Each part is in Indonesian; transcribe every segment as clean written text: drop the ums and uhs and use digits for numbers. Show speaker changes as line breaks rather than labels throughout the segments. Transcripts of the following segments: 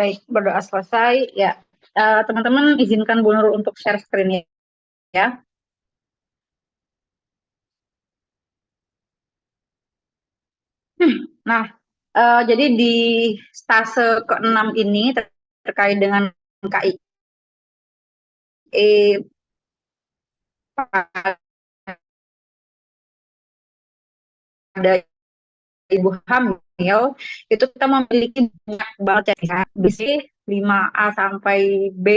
Baik, berdoa selesai. Ya, teman-teman izinkan Bu Nurul untuk share screen ya. Nah, jadi di stase ke-6 ini terkait dengan KIE pada ibu hamil, itu kita memiliki banyak banget ya, BC 5A sampai B,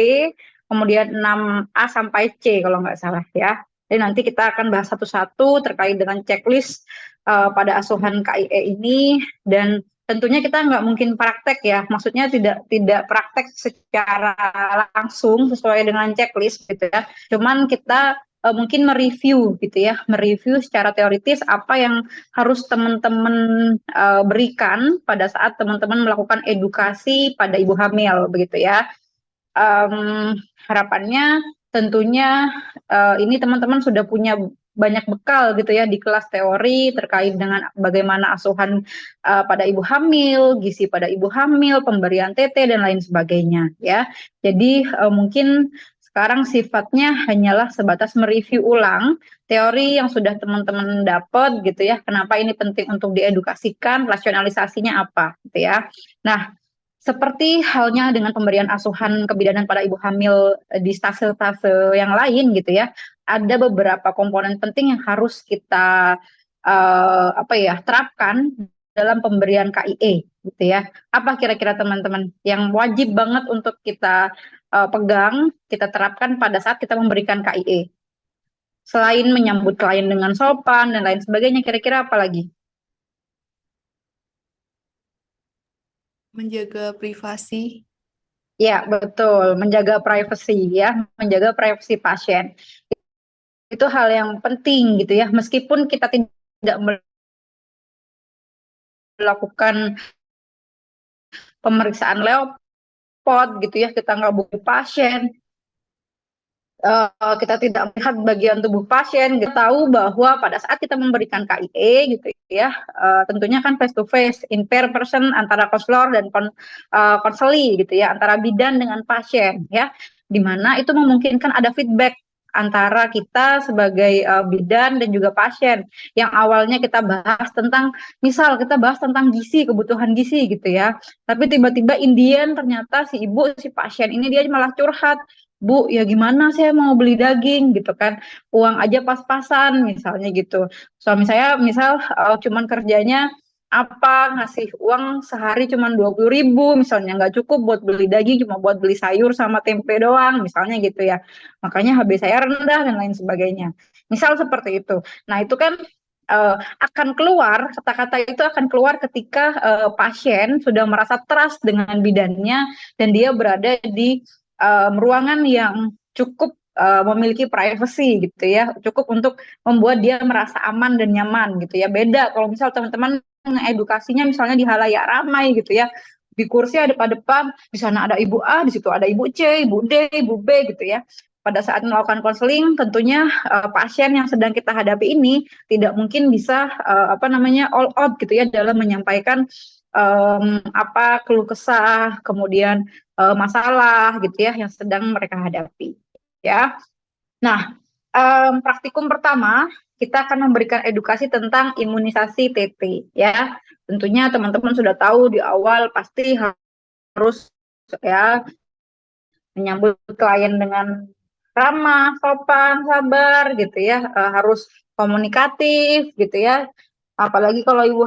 kemudian 6A sampai C kalau nggak salah ya. Jadi nanti kita akan bahas satu-satu terkait dengan checklist pada asuhan KIE ini, dan tentunya kita nggak mungkin praktek ya, maksudnya tidak praktek secara langsung sesuai dengan checklist gitu ya. Cuman kita mungkin mereview gitu ya, mereview secara teoritis apa yang harus teman-teman berikan pada saat teman-teman melakukan edukasi pada ibu hamil begitu ya. Harapannya tentunya ini teman-teman sudah punya banyak bekal gitu ya di kelas teori terkait dengan bagaimana asuhan pada ibu hamil, gizi pada ibu hamil, pemberian TT dan lain sebagainya ya. Jadi mungkin sekarang sifatnya hanyalah sebatas mereview ulang teori yang sudah teman-teman dapat gitu ya. Kenapa ini penting untuk diedukasikan, rasionalisasinya apa gitu ya. Nah, seperti halnya dengan pemberian asuhan kebidanan pada ibu hamil di stase-stase yang lain gitu ya, ada beberapa komponen penting yang harus kita apa ya terapkan dalam pemberian KIE gitu ya. Apa kira-kira teman-teman yang wajib banget untuk kita pegang, kita terapkan pada saat kita memberikan KIE? Selain menyambut klien dengan sopan dan lain sebagainya, kira-kira apa lagi?
Menjaga privasi.
Ya, betul. Menjaga privacy ya, menjaga privasi pasien. Itu hal yang penting gitu ya. Meskipun kita tidak melakukan pemeriksaan leopard gitu ya, kita nggak buka pasien, kita tidak melihat bagian tubuh pasien, kita tahu bahwa pada saat kita memberikan KIE gitu ya, tentunya kan face to face, in pair person antara konselor dan konseli gitu ya, antara bidan dengan pasien ya, di mana itu memungkinkan ada feedback antara kita sebagai bidan dan juga pasien yang awalnya kita bahas tentang, misal kita bahas tentang gizi, kebutuhan gizi gitu ya, tapi tiba-tiba Indian ternyata si ibu si pasien ini dia malah curhat, Bu, ya gimana saya mau beli daging gitu kan, uang aja pas-pasan misalnya gitu. Suami saya misal cuman kerjanya apa, ngasih uang sehari cuman 20.000 misalnya, nggak cukup buat beli daging, cuma buat beli sayur sama tempe doang misalnya gitu ya. Makanya HB saya rendah dan lain sebagainya. Misal seperti itu. Nah itu kan akan keluar, kata-kata itu akan keluar ketika pasien sudah merasa trust dengan bidannya dan dia berada di ruangan yang cukup memiliki privacy gitu ya, cukup untuk membuat dia merasa aman dan nyaman gitu ya. Beda kalau misal teman-teman edukasinya misalnya di halayak ramai gitu ya, di kursi ada pada depan, di sana ada ibu A, di situ ada ibu C, ibu D, ibu B gitu ya. Pada saat melakukan konseling, tentunya pasien yang sedang kita hadapi ini tidak mungkin bisa apa namanya all out gitu ya dalam menyampaikan apa keluh kesah, kemudian masalah gitu ya yang sedang mereka hadapi ya. Nah, praktikum pertama kita akan memberikan edukasi tentang imunisasi TT ya. Tentunya teman-teman sudah tahu di awal pasti harus ya menyambut klien dengan ramah, sopan, sabar gitu ya, harus komunikatif gitu ya. Apalagi kalau ibu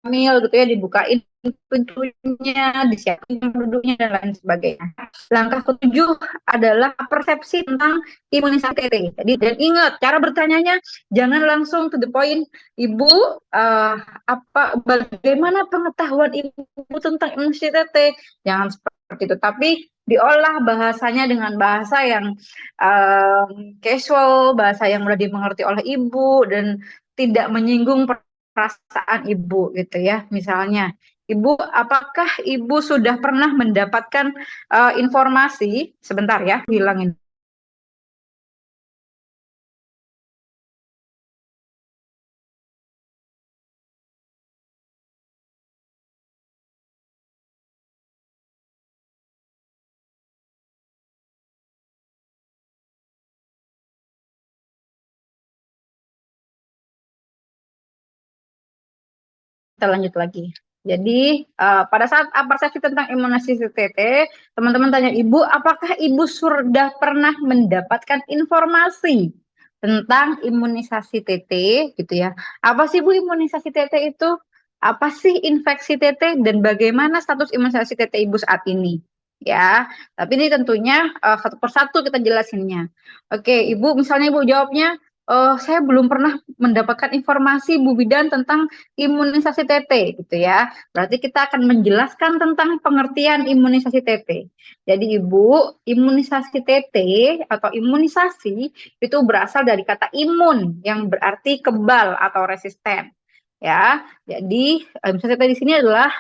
hamil gitu ya, dibukain pintunya, disiapin duduknya dan lain sebagainya. Langkah ketujuh adalah persepsi tentang imunisasi TT. Jadi dan ingat cara bertanyanya jangan langsung to the point, Ibu apa bagaimana pengetahuan Ibu tentang imunisasi TT? Jangan seperti itu, tapi diolah bahasanya dengan bahasa yang casual, bahasa yang mudah dimengerti oleh ibu dan tidak menyinggung perasaan ibu gitu ya. Misalnya, Ibu, apakah Ibu sudah pernah mendapatkan informasi, sebentar ya, hilangin. kita lanjut lagi. Jadi pada saat persepsi tentang imunisasi TT, teman-teman tanya ibu, apakah ibu sudah pernah mendapatkan informasi tentang imunisasi TT, gitu ya? Apa sih bu imunisasi TT itu? Apa sih infeksi TT dan bagaimana status imunisasi TT ibu saat ini? Ya, tapi ini tentunya satu persatu kita jelasinnya. Oke, ibu misalnya ibu jawabnya, saya belum pernah mendapatkan informasi Bu Bidan tentang imunisasi TT gitu ya. Berarti kita akan menjelaskan tentang pengertian imunisasi TT. Jadi Ibu, imunisasi TT atau imunisasi itu berasal dari kata imun yang berarti kebal atau resisten. Ya, jadi imunisasi TT di sini adalah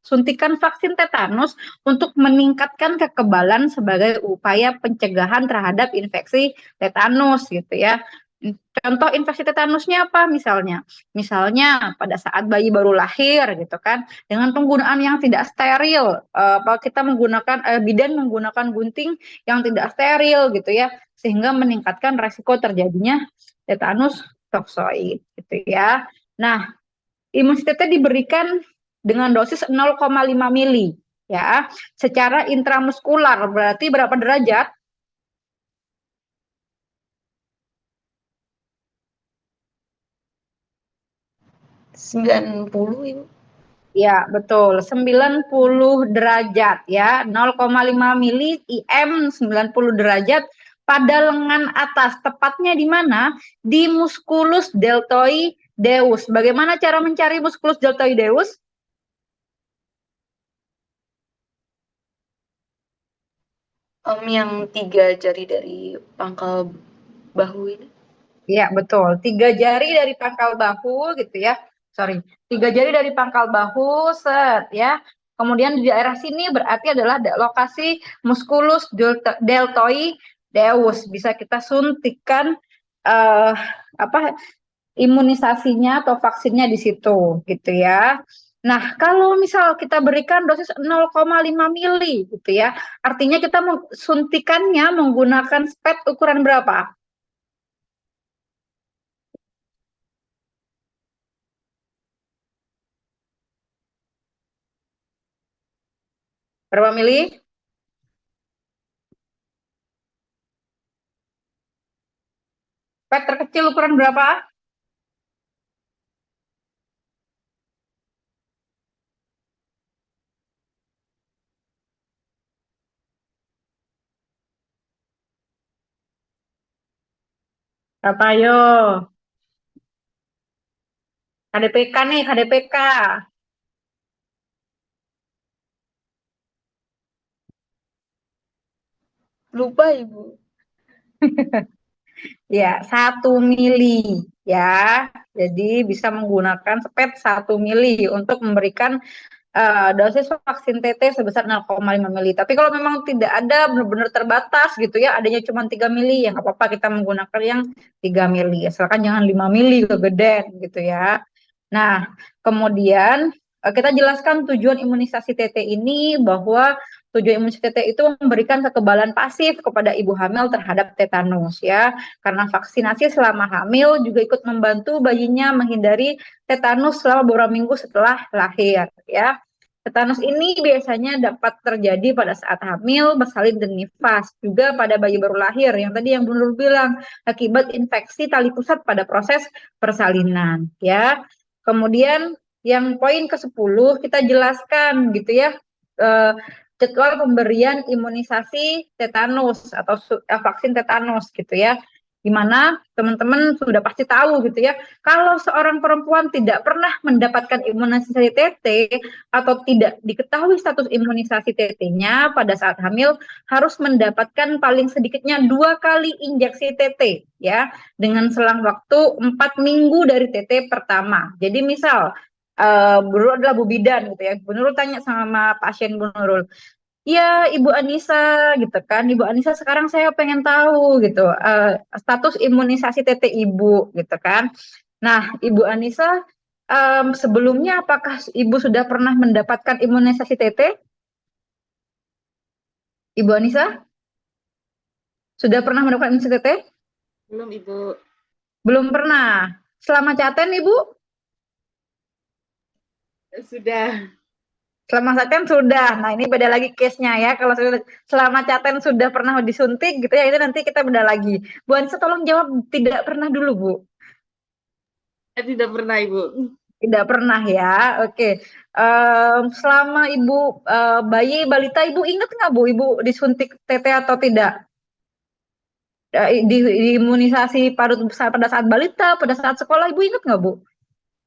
suntikan vaksin tetanus untuk meningkatkan kekebalan sebagai upaya pencegahan terhadap infeksi tetanus gitu ya. Contoh infeksi tetanusnya apa misalnya? Misalnya pada saat bayi baru lahir gitu kan, dengan penggunaan yang tidak steril, kita menggunakan bidan menggunakan gunting yang tidak steril gitu ya, sehingga meningkatkan resiko terjadinya tetanus toksoid gitu ya. Nah, imunisasi diberikan dengan dosis 0,5 mili ya, secara intramuskular berarti berapa derajat?
90 Ibu.
Ya, betul. 90 derajat ya. 0,5 mili IM 90 derajat pada lengan atas. Tepatnya di mana? Di musculus deltoideus. Bagaimana cara mencari musculus deltoideus?
Yang 3 jari dari pangkal bahu ini.
Ya, betul. 3 jari dari pangkal bahu gitu ya. Sorry, 3 jari dari pangkal bahu, set ya. Kemudian di daerah sini berarti adalah lokasi musculus deltoideus. Bisa kita suntikan eh, apa imunisasinya atau vaksinnya di situ gitu ya. Nah, kalau misal kita berikan dosis 0,5 mili gitu ya, artinya kita suntikannya menggunakan spet ukuran berapa? Berapa mili? Spet terkecil ukuran berapa? Berapa yo? KDPK nih, KDPK.
Lupa Ibu.
Ya, 1 mili ya. Jadi bisa menggunakan spet 1 mili untuk memberikan dosis vaksin TT sebesar 0,5 mili. Tapi kalau memang tidak ada, benar-benar terbatas gitu ya, adanya cuma 3 mili, ya nggak apa-apa kita menggunakan yang 3 mili. Asalkan jangan 5 mili kegedean gitu ya. Nah, kemudian kita jelaskan tujuan imunisasi TT ini, bahwa tujuan imunisasi TT itu memberikan kekebalan pasif kepada ibu hamil terhadap tetanus ya. Karena vaksinasi selama hamil juga ikut membantu bayinya menghindari tetanus selama beberapa minggu setelah lahir ya. Tetanus ini biasanya dapat terjadi pada saat hamil, bersalin dan nifas, juga pada bayi baru lahir yang tadi yang Bu Nurul bilang, akibat infeksi tali pusat pada proses persalinan ya. Kemudian yang poin ke-10 kita jelaskan gitu ya, eh, jadwal pemberian imunisasi tetanus atau vaksin tetanus gitu ya. Gimana teman-teman sudah pasti tahu gitu ya, kalau seorang perempuan tidak pernah mendapatkan imunisasi TT atau tidak diketahui status imunisasi TT-nya pada saat hamil, harus mendapatkan paling sedikitnya 2 kali injeksi TT ya, dengan selang waktu 4 minggu dari TT pertama. Jadi misal Bu Nurul adalah Bu Bidan gitu ya, Bu Nurul tanya sama pasien Bu Nurul, iya Ibu Anissa gitu kan, Ibu Anissa sekarang saya pengen tahu gitu status imunisasi TT Ibu gitu kan. Nah Ibu Anissa, sebelumnya apakah Ibu sudah pernah mendapatkan imunisasi TT? Ibu Anissa sudah pernah mendapatkan imunisasi TT?
Belum Ibu.
Belum pernah. Selama caten Ibu?
Sudah.
Selama caten sudah. Nah, ini beda lagi case-nya ya. Kalau selama caten sudah pernah disuntik gitu ya, itu nanti kita beda lagi. Bu Anissa tolong jawab tidak pernah dulu, Bu.
Tidak pernah, Ibu.
Tidak pernah ya. Oke. Selama Ibu bayi balita, Ibu ingat nggak, Bu, Ibu disuntik TT atau tidak? Di imunisasi pada saat balita, pada saat sekolah, Ibu ingat nggak, Bu?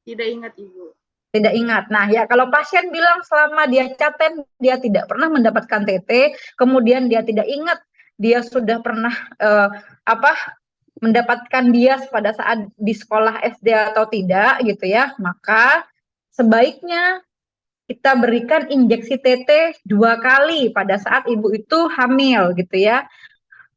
Tidak ingat, Ibu.
Tidak ingat. Nah, ya kalau pasien bilang selama dia caten dia tidak pernah mendapatkan TT, kemudian dia tidak ingat dia sudah pernah apa mendapatkan bias pada saat di sekolah SD atau tidak gitu ya, maka sebaiknya kita berikan injeksi TT 2 kali pada saat ibu itu hamil gitu ya.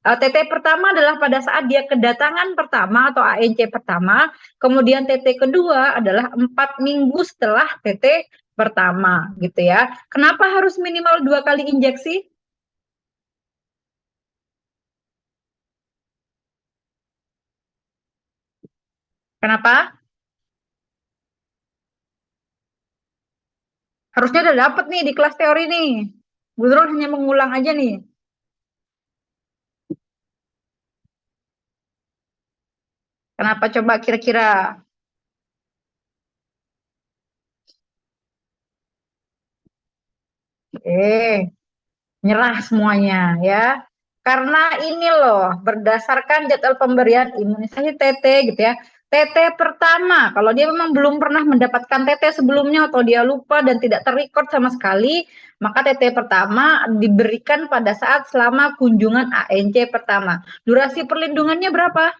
TT pertama adalah pada saat dia kedatangan pertama atau ANC pertama, kemudian TT kedua adalah 4 minggu setelah TT pertama gitu ya. Kenapa harus minimal 2 kali injeksi? Kenapa? Harusnya udah dapet nih di kelas teori nih. Bu Nurul hanya mengulang aja nih. Kenapa coba kira-kira? Nyerah semuanya ya. Karena ini loh, berdasarkan jadwal pemberian imunisasi TT gitu ya. TT pertama, kalau dia memang belum pernah mendapatkan TT sebelumnya atau dia lupa dan tidak terrecord sama sekali, maka TT pertama diberikan pada saat selama kunjungan ANC pertama. Durasi perlindungannya berapa?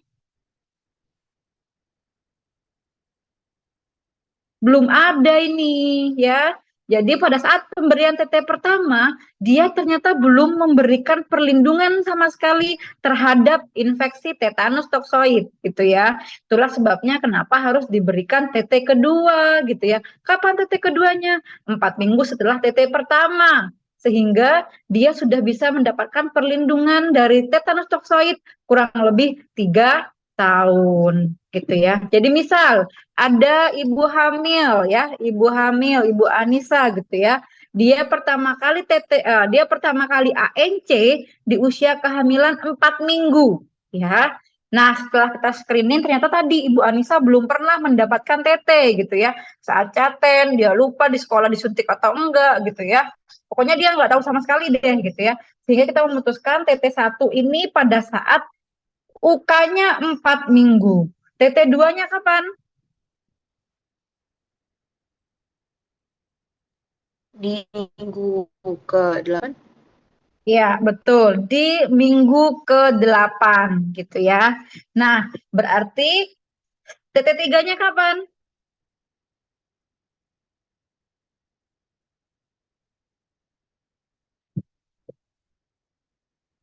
Belum ada ini ya. Jadi pada saat pemberian TT pertama, dia ternyata belum memberikan perlindungan sama sekali terhadap infeksi tetanus toksoid gitu ya. Itulah sebabnya kenapa harus diberikan TT kedua gitu ya. Kapan TT keduanya? 4 minggu setelah TT pertama. Sehingga dia sudah bisa mendapatkan perlindungan dari tetanus toksoid kurang lebih 3 tahun gitu ya. Jadi misal ada ibu hamil ya, ibu hamil, ibu Anissa gitu ya. Dia pertama kali ANC di usia kehamilan 4 minggu ya. Nah, setelah kita screening ternyata tadi ibu Anissa belum pernah mendapatkan TT gitu ya. Saat caten dia lupa di sekolah disuntik atau enggak gitu ya. Pokoknya dia nggak tahu sama sekali deh gitu ya. Sehingga kita memutuskan TT1 ini pada saat UK-nya 4 minggu. TT2-nya kapan?
Di minggu ke-8.
Ya, betul. Di minggu ke-8 gitu ya. Nah, berarti TT3-nya kapan?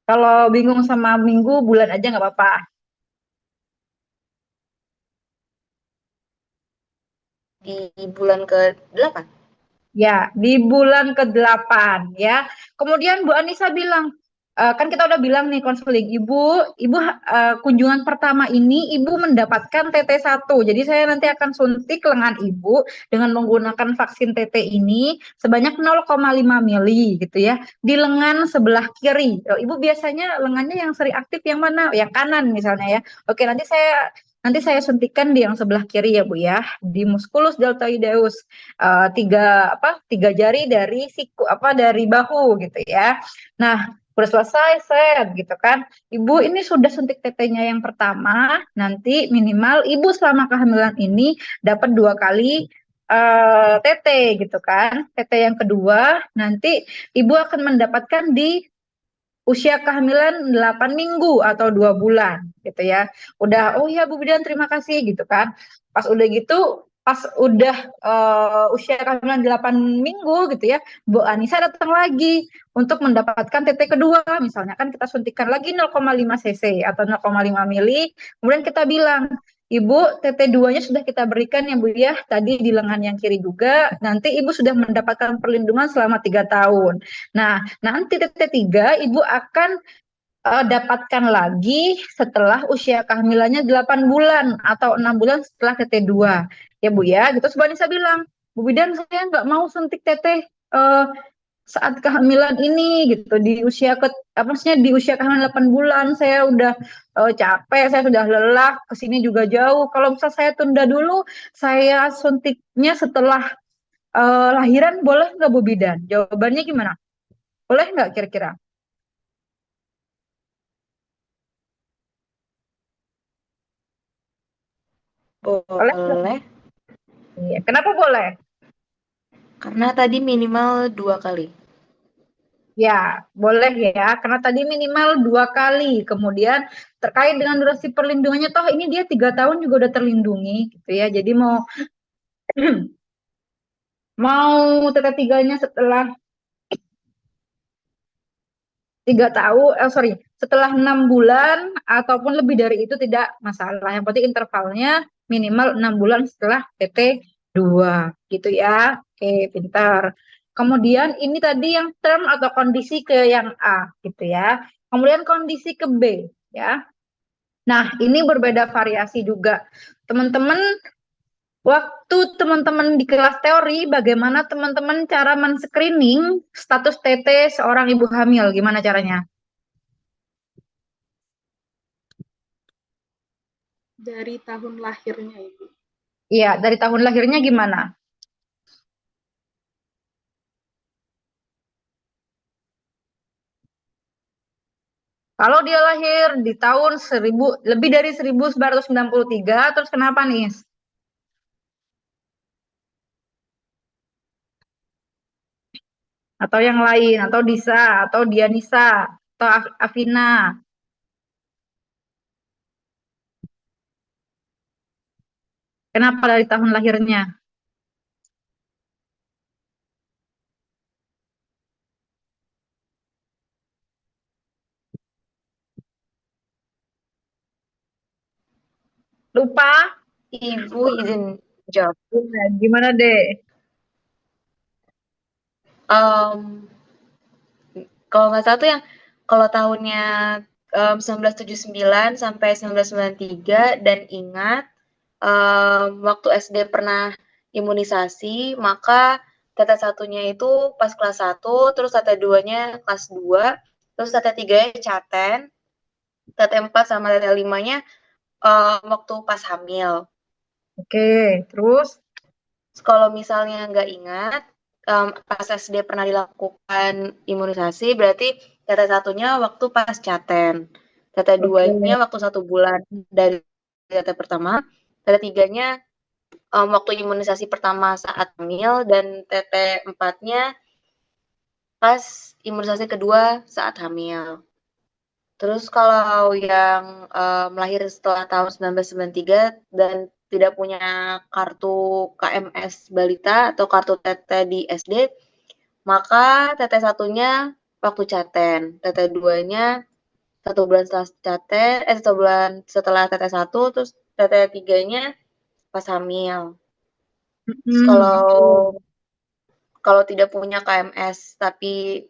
Kalau bingung sama minggu, bulan aja nggak apa-apa.
Di bulan ke-8.
Ya, di bulan ke-8 ya. Kemudian Bu Anissa bilang, kan kita udah bilang nih konseling, Ibu kunjungan pertama ini Ibu mendapatkan TT1. Jadi saya nanti akan suntik lengan Ibu dengan menggunakan vaksin TT ini sebanyak 0,5 mili gitu ya di lengan sebelah kiri. Ibu biasanya lengannya yang sering aktif yang mana? Yang kanan misalnya ya. Oke, nanti saya suntikan di yang sebelah kiri ya Bu ya, di musculus deltoideus, tiga jari dari siku dari bahu gitu ya. Nah, udah selesai set gitu kan. Ibu ini sudah suntik TT-nya yang pertama, nanti minimal ibu selama kehamilan ini dapat 2 kali TT gitu kan. TT yang kedua nanti ibu akan mendapatkan di usia kehamilan 8 minggu atau 2 bulan gitu ya. Udah, oh ya Bu Bidan terima kasih gitu kan. Pas udah gitu, pas udah usia kehamilan 8 minggu gitu ya, Bu Anissa datang lagi untuk mendapatkan TT kedua. Misalnya kan kita suntikan lagi 0,5 cc atau 0,5 mili, kemudian kita bilang, Ibu, TT2-nya sudah kita berikan ya Bu ya, tadi di lengan yang kiri juga, nanti Ibu sudah mendapatkan perlindungan selama 3 tahun. Nah, nanti TT3 Ibu akan dapatkan lagi setelah usia kehamilannya 8 bulan atau 6 bulan setelah TT2. Ya Bu ya, gitu Mbak Nisa bilang. Bu Bidan saya nggak mau suntik teteh saat kehamilan ini gitu di usia apa maksudnya di usia kehamilan 8 bulan saya udah capek, saya sudah lelah, kesini juga jauh. Kalau misal saya tunda dulu, saya suntiknya setelah lahiran boleh nggak Bu Bidan? Jawabannya gimana? Boleh nggak kira-kira? Boleh nggak?
Boleh,
Iya. Kenapa boleh?
karena tadi minimal 2 kali.
Ya, boleh ya, karena tadi minimal 2 kali. Kemudian terkait dengan durasi perlindungannya, toh ini dia 3 tahun juga udah terlindungi, gitu ya. Jadi mau mau tiganya setelah 3 tahun, setelah 6 bulan ataupun lebih dari itu tidak masalah. Yang penting intervalnya minimal 6 bulan setelah PT2, gitu ya. Oke, pintar. Kemudian ini tadi yang term atau kondisi ke yang A, gitu ya. Kemudian kondisi ke B, ya. Nah, ini berbeda variasi juga. Teman-teman, waktu teman-teman di kelas teori, bagaimana teman-teman cara men-screening status TT seorang ibu hamil? Gimana caranya?
Dari tahun lahirnya, Ibu.
Iya, dari tahun lahirnya gimana? Kalau dia lahir di tahun 1000, lebih dari 1993, terus kenapa nih? Atau yang lain, atau Disa, atau Dianisa, atau Afina. Kenapa dari tahun lahirnya? Lupa?
Ibu izin jawab.
Gimana deh?
Um, Kalau nggak salah tuh yang kalau tahunnya 1979 sampai 1993 dan ingat waktu SD pernah imunisasi, maka teteh satunya itu pas kelas 1, terus teteh duanya kelas 2, terus teteh 3-nya caten, teteh 4 sama teteh 5-nya waktu pas hamil.
Oke, terus?
Kalau misalnya nggak ingat, pas SD pernah dilakukan imunisasi, berarti teteh satunya waktu pas caten. Teteh
Oke.
duanya waktu 1 bulan dari teteh pertama. Teteh tiganya waktu imunisasi pertama saat hamil. Dan teteh empatnya pas imunisasi kedua saat hamil. Terus kalau yang lahir setelah tahun 1993 dan tidak punya kartu KMS balita atau kartu teteh di SD, maka teteh satunya waktu caten, teteh duanya 1 bulan setelah caten, 1 bulan setelah teteh satu, terus teteh tiganya pas hamil. Terus kalau kalau tidak punya KMS tapi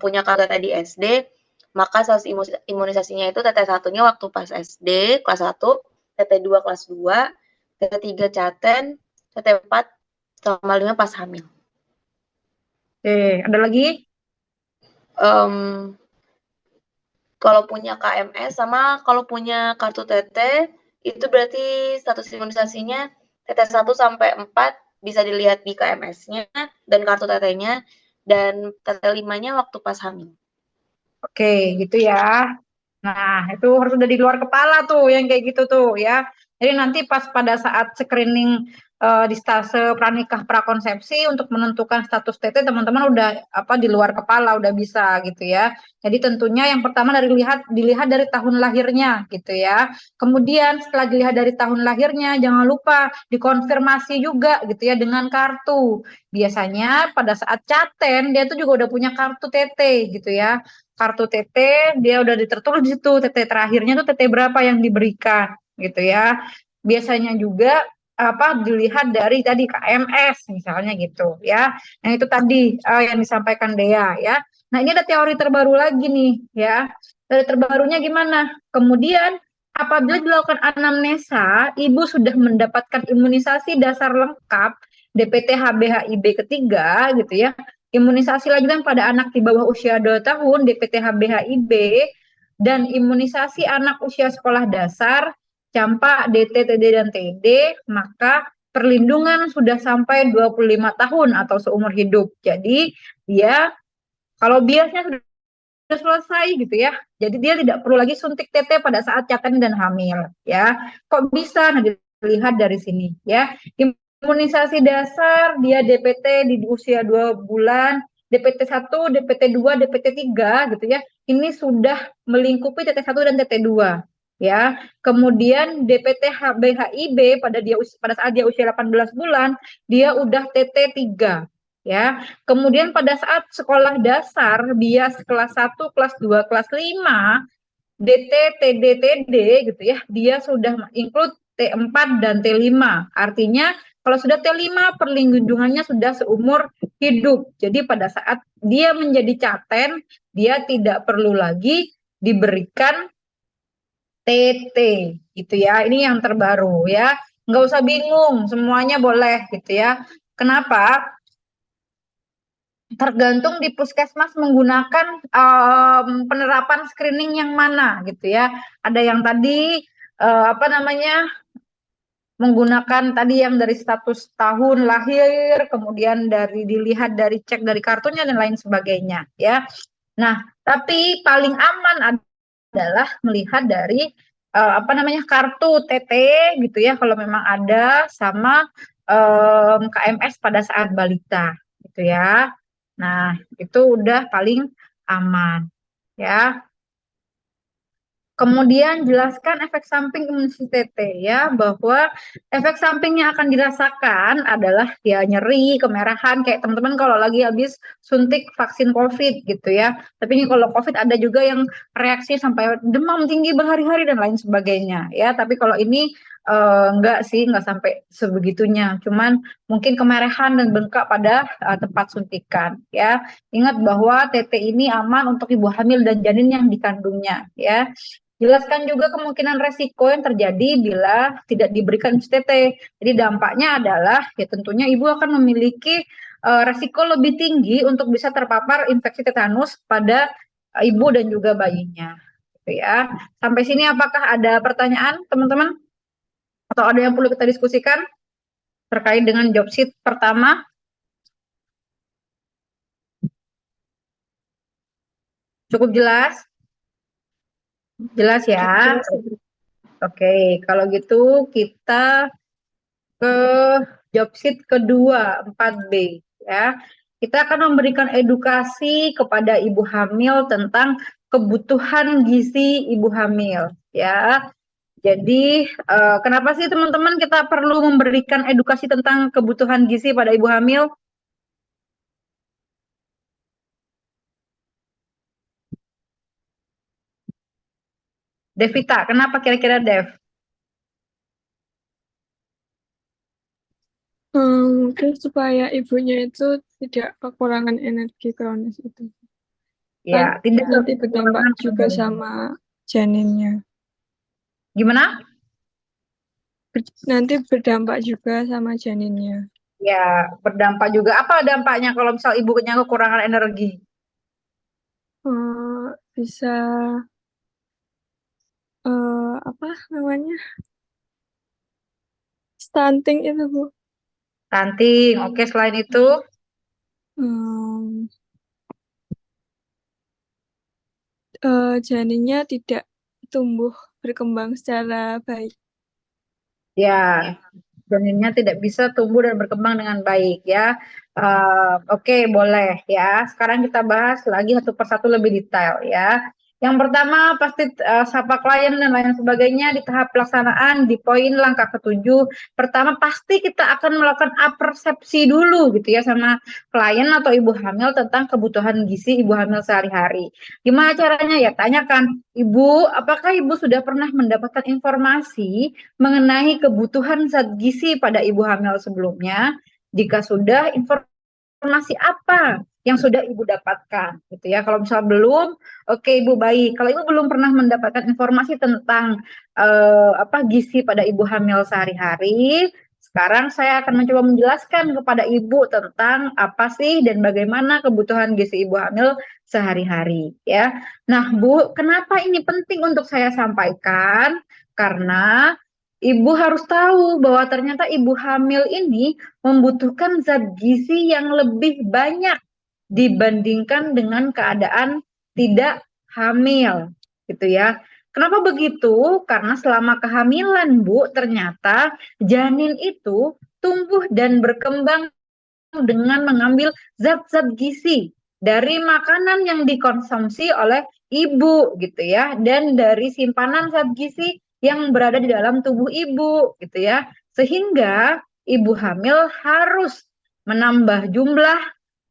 punya kartu teteh di SD, maka saus imunisasinya itu teteh satunya waktu pas SD kelas 1, teteh 2 kelas 2, teteh 3 caten, teteh 4 sama 5 pas hamil.
Oke, ada lagi?
Um, Kalau punya KMS sama kalau punya kartu teteh, itu berarti status imunisasinya teteh 1 sampai 4 bisa dilihat di KMS-nya dan kartu tetehnya, dan teteh 5-nya waktu pas hamil.
Oke, gitu ya. Nah, itu harus udah di luar kepala tuh yang kayak gitu tuh ya. Jadi nanti pas pada saat screening di stase pranikah prakonsepsi untuk menentukan status TT teman-teman udah apa di luar kepala udah bisa gitu ya. Jadi tentunya yang pertama dari dilihat dari tahun lahirnya gitu ya. Kemudian setelah dilihat dari tahun lahirnya jangan lupa dikonfirmasi juga gitu ya dengan kartu. Biasanya pada saat caten dia tuh juga udah punya kartu TT gitu ya, kartu TT dia udah tertulis di situ TT terakhirnya tuh TT berapa yang diberikan gitu ya. Biasanya juga apa dilihat dari tadi KMS misalnya gitu ya. Nah itu tadi yang disampaikan Dea ya. Nah ini ada teori terbaru lagi nih ya. Teori terbarunya gimana? Kemudian apabila dilakukan anamnesa, ibu sudah mendapatkan imunisasi dasar lengkap DPT HB-HIB ketiga gitu ya. Imunisasi lanjutan pada anak di bawah usia 2 tahun, DPT HB-HIB, dan imunisasi anak usia sekolah dasar, campak, DT, TD, dan TD, maka perlindungan sudah sampai 25 tahun atau seumur hidup. Jadi dia kalau biasnya sudah selesai gitu ya. Jadi dia tidak perlu lagi suntik TT pada saat catatan dan hamil ya. Kok bisa? Nah, dilihat dari sini ya. Imunisasi dasar dia DPT di usia 2 bulan, DPT 1, DPT 2, DPT 3 gitu ya. Ini sudah melingkupi TT 1 dan TT 2 ya. Kemudian DPT HB-HIB pada saat dia usia 18 bulan, dia udah TT 3 ya. Kemudian pada saat sekolah dasar, bias kelas 1, kelas 2, kelas 5, DT, TD, TD gitu ya, dia sudah include T4 dan T5. Artinya kalau sudah T5 perlindungannya sudah seumur hidup. Jadi pada saat dia menjadi caten, dia tidak perlu lagi diberikan TT gitu ya. Ini yang terbaru ya. Nggak usah bingung, semuanya boleh gitu ya. Kenapa? Tergantung di puskesmas menggunakan penerapan screening yang mana gitu ya. Ada yang tadi apa namanya menggunakan tadi yang dari status tahun lahir, kemudian dari dilihat dari cek dari kartunya dan lain sebagainya ya. Nah, tapi paling aman adalah melihat dari apa namanya kartu TT gitu ya kalau memang ada sama KMS pada saat balita gitu ya. Nah, itu udah paling aman ya. Kemudian jelaskan efek samping imunisasi TT ya, bahwa efek samping yang akan dirasakan adalah ya nyeri, kemerahan kayak teman-teman kalau lagi habis suntik vaksin COVID gitu ya. Tapi ini kalau COVID ada juga yang reaksi sampai demam tinggi berhari-hari dan lain sebagainya ya. Tapi kalau ini enggak sih, enggak sampai sebegitunya. Cuman mungkin kemerahan dan bengkak pada tempat suntikan ya. Ingat bahwa TT ini aman untuk ibu hamil dan janin yang dikandungnya ya. Jelaskan juga kemungkinan resiko yang terjadi bila tidak diberikan CTT. Jadi dampaknya adalah ya tentunya ibu akan memiliki resiko lebih tinggi untuk bisa terpapar infeksi tetanus pada ibu dan juga bayinya. Gitu ya. Sampai sini apakah ada pertanyaan teman-teman? Atau ada yang perlu kita diskusikan terkait dengan job sheet pertama? Cukup jelas? Jelas ya? Oke, kalau gitu kita ke job sheet kedua 4B ya. Kita akan memberikan edukasi kepada ibu hamil tentang kebutuhan gizi ibu hamil ya. Jadi kenapa sih teman-teman kita perlu memberikan edukasi tentang kebutuhan gizi pada ibu hamil? Devita, kenapa kira-kira Dev?
Mungkin supaya ibunya itu tidak kekurangan energi kronis itu.
Ya, tidak
Nanti berdampak juga sama janinnya.
Gimana?
Nanti berdampak juga sama janinnya.
Ya, berdampak juga. Apa dampaknya kalau misal ibunya kekurangan energi?
Bisa apa namanya? Stunting itu, Bu.
Stunting. Oke, selain itu?
Janinnya tidak tumbuh berkembang secara baik.
Ya, janinnya tidak bisa tumbuh dan berkembang dengan baik ya. Oke, boleh ya. Sekarang kita bahas lagi satu persatu lebih detail ya. Yang pertama pasti sapa klien dan lain sebagainya di tahap pelaksanaan di poin langkah ketujuh. Pertama pasti kita akan melakukan apersepsi dulu gitu ya sama klien atau ibu hamil tentang kebutuhan gizi ibu hamil sehari-hari. Gimana caranya ya? Tanyakan, Ibu, apakah Ibu sudah pernah mendapatkan informasi mengenai kebutuhan zat gizi pada ibu hamil sebelumnya? Jika sudah, informasi apa yang sudah Ibu dapatkan gitu ya. Kalau misal belum, oke Ibu baik. Kalau Ibu belum pernah mendapatkan informasi tentang apa gizi pada ibu hamil sehari-hari, sekarang saya akan mencoba menjelaskan kepada Ibu tentang apa sih dan bagaimana kebutuhan gizi Ibu hamil sehari-hari ya. Nah, Bu, kenapa ini penting untuk saya sampaikan? Karena Ibu harus tahu bahwa ternyata ibu hamil ini membutuhkan zat gizi yang lebih banyak dibandingkan dengan keadaan tidak hamil, gitu ya. Kenapa begitu? Karena selama kehamilan, Bu, ternyata janin itu tumbuh dan berkembang dengan mengambil zat-zat gizi dari makanan yang dikonsumsi oleh ibu, gitu ya, dan dari simpanan zat gizi yang berada di dalam tubuh ibu, gitu ya. Sehingga ibu hamil harus menambah jumlah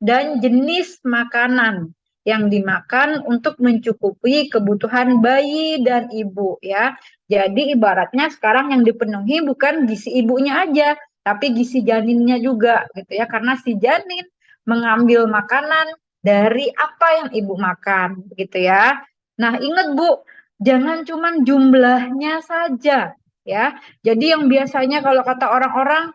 dan jenis makanan yang dimakan untuk mencukupi kebutuhan bayi dan ibu ya. Jadi ibaratnya sekarang yang dipenuhi bukan gizi ibunya aja, tapi gizi janinnya juga gitu ya. Karena si janin mengambil makanan dari apa yang ibu makan gitu ya. Nah, ingat Bu, jangan cuma jumlahnya saja ya. Jadi yang biasanya kalau kata orang-orang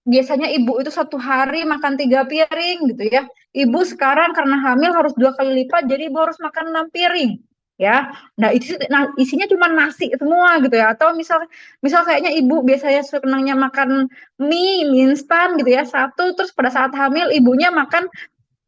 biasanya ibu itu satu hari makan 3 piring gitu ya. Ibu sekarang karena hamil harus 2 kali lipat, jadi ibu harus makan 6 piring ya. Nah, isinya cuma nasi semua gitu ya. Atau misal kayaknya ibu biasanya senangnya makan mie instan gitu ya, satu, terus pada saat hamil ibunya makan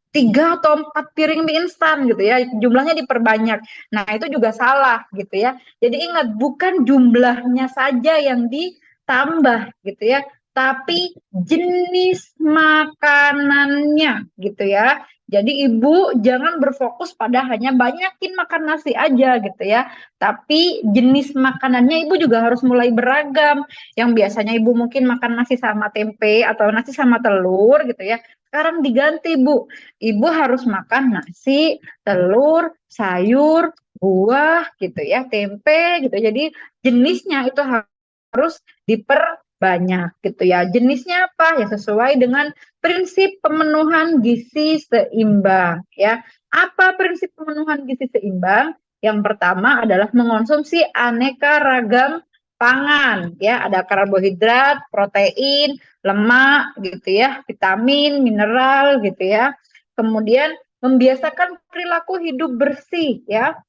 3 atau 4 piring mie instan gitu ya, jumlahnya diperbanyak. Nah, itu juga salah gitu ya. Jadi ingat, bukan jumlahnya saja yang ditambah gitu ya, tapi jenis makanannya gitu ya. Jadi ibu jangan berfokus pada hanya banyakin makan nasi aja gitu ya, tapi jenis makanannya ibu juga harus mulai beragam. Yang biasanya ibu mungkin makan nasi sama tempe atau nasi sama telur gitu ya, sekarang diganti Bu, ibu harus makan nasi, telur, sayur, buah gitu ya, tempe gitu. Jadi jenisnya itu harus diperbanyak gitu ya. Jenisnya apa? Ya sesuai dengan prinsip pemenuhan gizi seimbang ya. Apa prinsip pemenuhan gizi seimbang? Yang pertama adalah mengonsumsi aneka ragam pangan ya, ada karbohidrat, protein, lemak gitu ya, vitamin, mineral gitu ya. Kemudian membiasakan perilaku hidup bersih ya.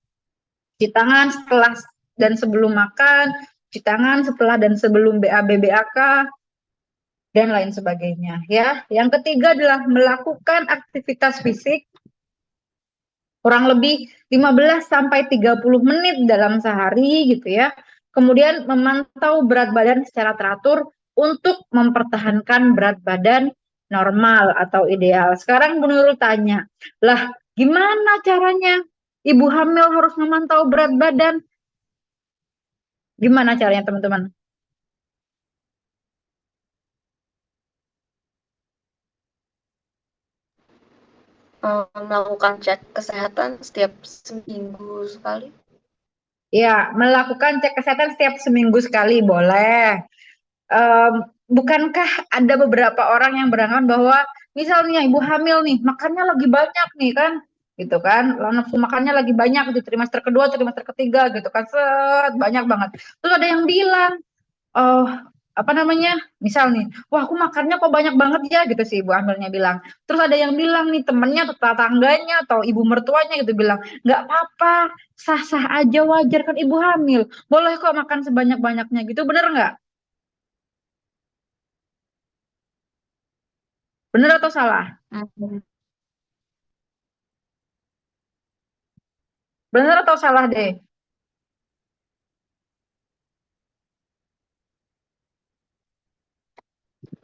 Cuci tangan setelah dan sebelum makan, cuci tangan setelah dan sebelum BAB BAK dan lain sebagainya ya. Yang ketiga adalah melakukan aktivitas fisik kurang lebih 15 sampai 30 menit dalam sehari gitu ya. Kemudian memantau berat badan secara teratur untuk mempertahankan berat badan normal atau ideal. Sekarang menurut tanya, lah gimana caranya ibu hamil harus memantau berat badan? Gimana caranya teman-teman?
Melakukan cek kesehatan setiap seminggu sekali.
Ya, melakukan cek kesehatan setiap seminggu sekali boleh. Bukankah ada beberapa orang yang beranggapan bahwa misalnya ibu hamil nih, makannya lagi banyak nih kan, gitu kan, nafsu makannya lagi banyak di trimester kedua, trimester ketiga gitu kan, banyak banget. Terus ada yang bilang, oh apa namanya, misal nih, wah aku makannya kok banyak banget ya gitu sih ibu hamilnya bilang. Terus ada yang bilang nih temennya atau tetangganya atau ibu mertuanya gitu bilang, nggak apa-apa, sah-sah aja, wajar kan ibu hamil, boleh kok makan sebanyak-banyaknya gitu, bener nggak? Bener atau salah? Bener atau salah deh?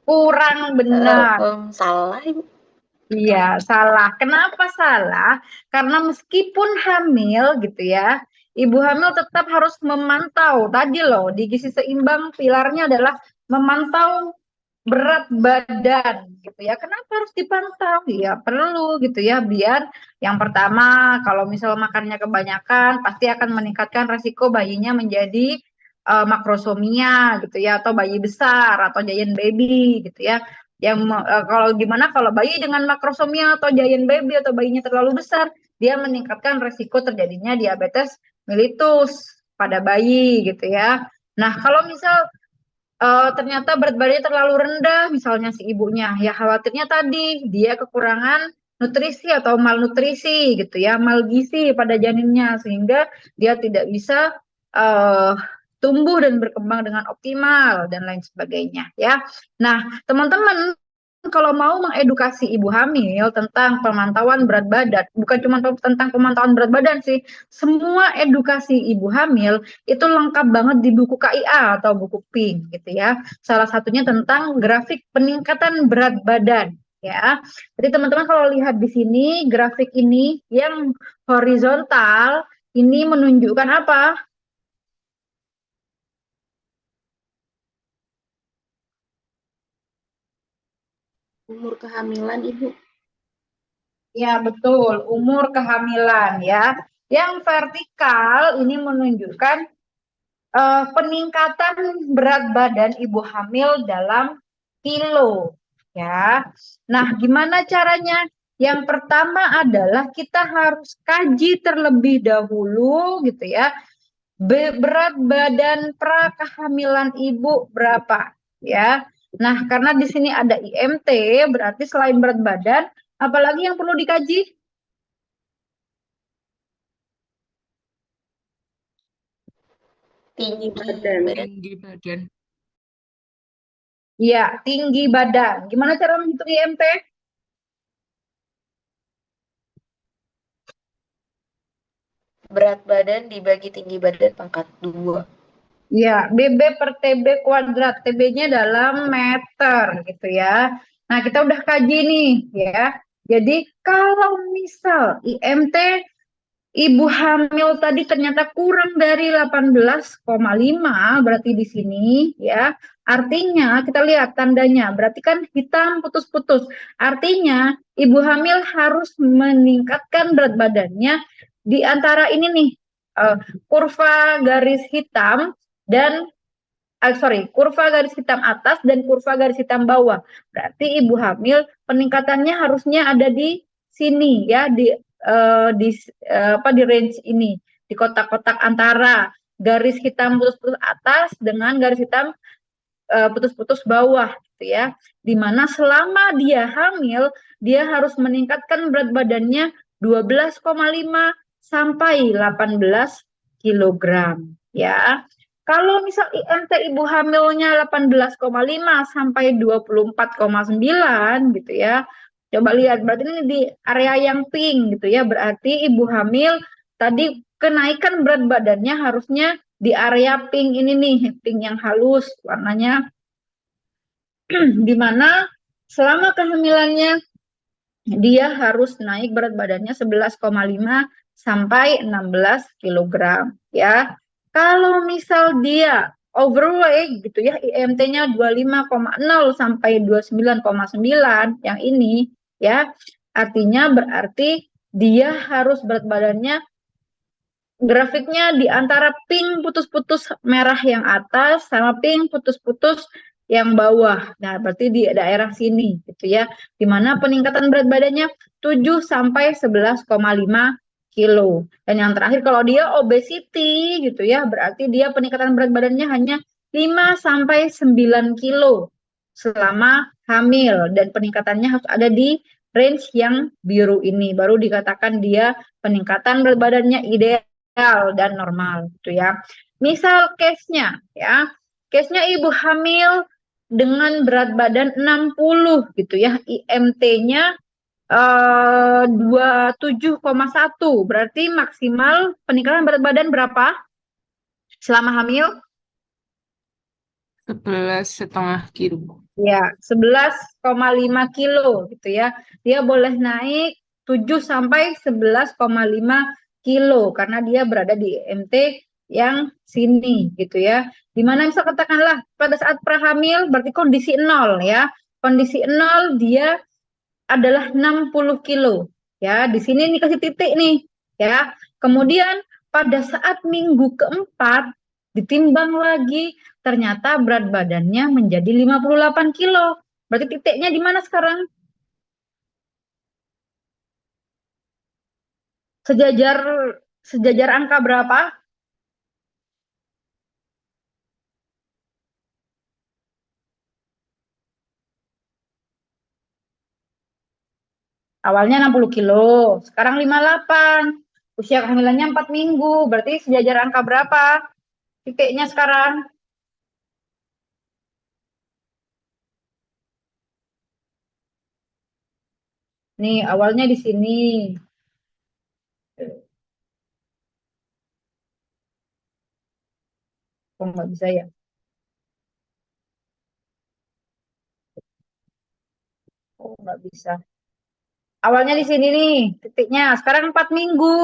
Kurang benar.
Salah Ibu.
Iya, salah. Kenapa salah? Karena meskipun hamil gitu ya, ibu hamil tetap harus memantau. Tadi loh, di gizi seimbang pilarnya adalah memantau berat badan gitu ya. Kenapa harus dipantau? Ya perlu gitu ya, biar yang pertama kalau misal makannya kebanyakan pasti akan meningkatkan resiko bayinya menjadi makrosomia gitu ya, atau bayi besar atau giant baby gitu ya. Yang kalau gimana kalau bayi dengan makrosomia atau giant baby atau bayinya terlalu besar, dia meningkatkan resiko terjadinya diabetes mellitus pada bayi gitu ya. Nah, kalau misal ternyata berat badannya terlalu rendah, misalnya si ibunya, ya khawatirnya tadi dia kekurangan nutrisi atau malnutrisi gitu ya, malgizi pada janinnya sehingga dia tidak bisa uh, tumbuh dan berkembang dengan optimal dan lain sebagainya ya. Nah, teman-teman kalau mau mengedukasi ibu hamil tentang pemantauan berat badan, bukan cuma tentang pemantauan berat badan sih, semua edukasi ibu hamil itu lengkap banget di buku KIA atau buku PINK gitu ya. Salah satunya tentang grafik peningkatan berat badan ya. Jadi teman-teman kalau lihat di sini grafik ini yang horizontal ini menunjukkan apa?
Umur kehamilan Ibu.
Ya, betul, umur kehamilan ya. Yang vertikal ini menunjukkan peningkatan berat badan ibu hamil dalam kilo ya. Nah, gimana caranya? Yang pertama adalah kita harus kaji terlebih dahulu gitu ya. Berat badan pra kehamilan ibu berapa ya. Nah, karena di sini ada IMT, berarti selain berat badan, apalagi yang perlu dikaji?
Tinggi badan.
Tinggi badan.
Ya, tinggi badan. Gimana cara menghitung IMT?
Berat badan dibagi tinggi badan pangkat 2.
Ya, BB per TB kuadrat. TB-nya dalam meter gitu ya. Nah, kita udah kaji nih ya. Jadi kalau misal IMT ibu hamil tadi ternyata kurang dari 18,5 berarti di sini ya. Artinya kita lihat tandanya, berarti kan hitam putus-putus. Artinya ibu hamil harus meningkatkan berat badannya di antara ini nih, kurva garis hitam dan kurva garis hitam atas dan kurva garis hitam bawah. Berarti ibu hamil peningkatannya harusnya ada di sini ya, di range ini, di kotak-kotak antara garis hitam putus-putus atas dengan garis hitam putus-putus bawah gitu ya. Dimana selama dia hamil, dia harus meningkatkan berat badannya 12,5 sampai 18 kilogram ya. Kalau misal IMT ibu hamilnya 18,5 sampai 24,9 gitu ya. Coba lihat, berarti ini di area yang pink gitu ya. Berarti ibu hamil tadi kenaikan berat badannya harusnya di area pink ini nih, pink yang halus warnanya, di mana selama kehamilannya dia harus naik berat badannya 11,5 sampai 16 kilogram ya. Kalau misal dia overweight gitu ya, IMT-nya 25,0 sampai 29,9 yang ini ya, artinya berarti dia harus berat badannya, grafiknya di antara pink putus-putus merah yang atas sama pink putus-putus yang bawah. Nah, berarti di daerah sini gitu ya. Di mana peningkatan berat badannya 7 sampai 11,5 kilo. Dan yang terakhir kalau dia obesity gitu ya, berarti dia peningkatan berat badannya hanya 5 sampai 9 kilo selama hamil dan peningkatannya harus ada di range yang biru ini. Baru dikatakan dia peningkatan berat badannya ideal dan normal gitu ya. Misal case-nya ya, case-nya ibu hamil dengan berat badan 60 gitu ya, IMT-nya 27,1, berarti maksimal peningkatan berat badan berapa selama hamil?
11,5 kilo.
Ya, 11,5 kilo gitu ya. Dia boleh naik 7 sampai 11,5 kilo karena dia berada di MT yang sini gitu ya. Dimana misal katakanlah pada saat prahamil berarti kondisi 0 ya. Kondisi 0 dia adalah 60 kilo ya. Di sini nih kasih titik nih ya. Kemudian pada saat minggu keempat ditimbang lagi, ternyata berat badannya menjadi 58 kilo. Berarti titiknya di mana sekarang? Sejajar sejajar angka berapa? Awalnya 60 kilo, sekarang 58. Usia kehamilannya 4 minggu, berarti sejajar angka berapa titiknya sekarang? Nih, awalnya di sini. Kok nggak bisa ya? Oh, nggak bisa. Awalnya di sini nih, titiknya. Sekarang 4 minggu.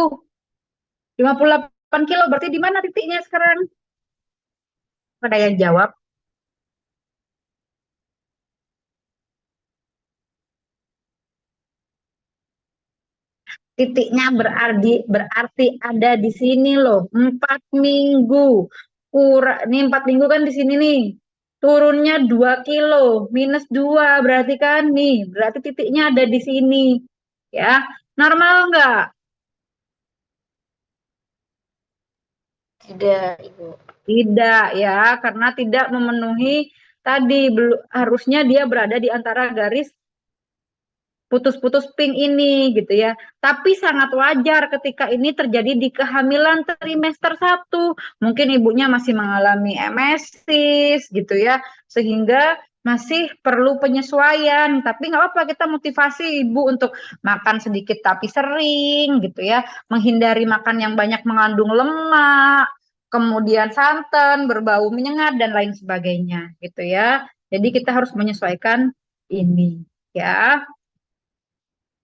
58 kilo, berarti di mana titiknya sekarang? Ada yang jawab. Titiknya berarti ada di sini loh. 4 minggu. Ini 4 minggu kan di sini nih. Turunnya 2 kilo. -2 berarti kan nih. Berarti titiknya ada di sini. Ya. Normal nggak?
Tidak, Ibu.
Tidak ya. Karena tidak memenuhi tadi. Harusnya dia berada di antara garis putus-putus pink ini gitu ya. Tapi sangat wajar ketika ini terjadi di kehamilan trimester 1. Mungkin ibunya masih mengalami emesis gitu ya. Sehingga masih perlu penyesuaian. Tapi nggak apa-apa, kita motivasi ibu untuk makan sedikit tapi sering gitu ya. Menghindari makan yang banyak mengandung lemak, kemudian santan, berbau menyengat dan lain sebagainya gitu ya. Jadi kita harus menyesuaikan ini ya.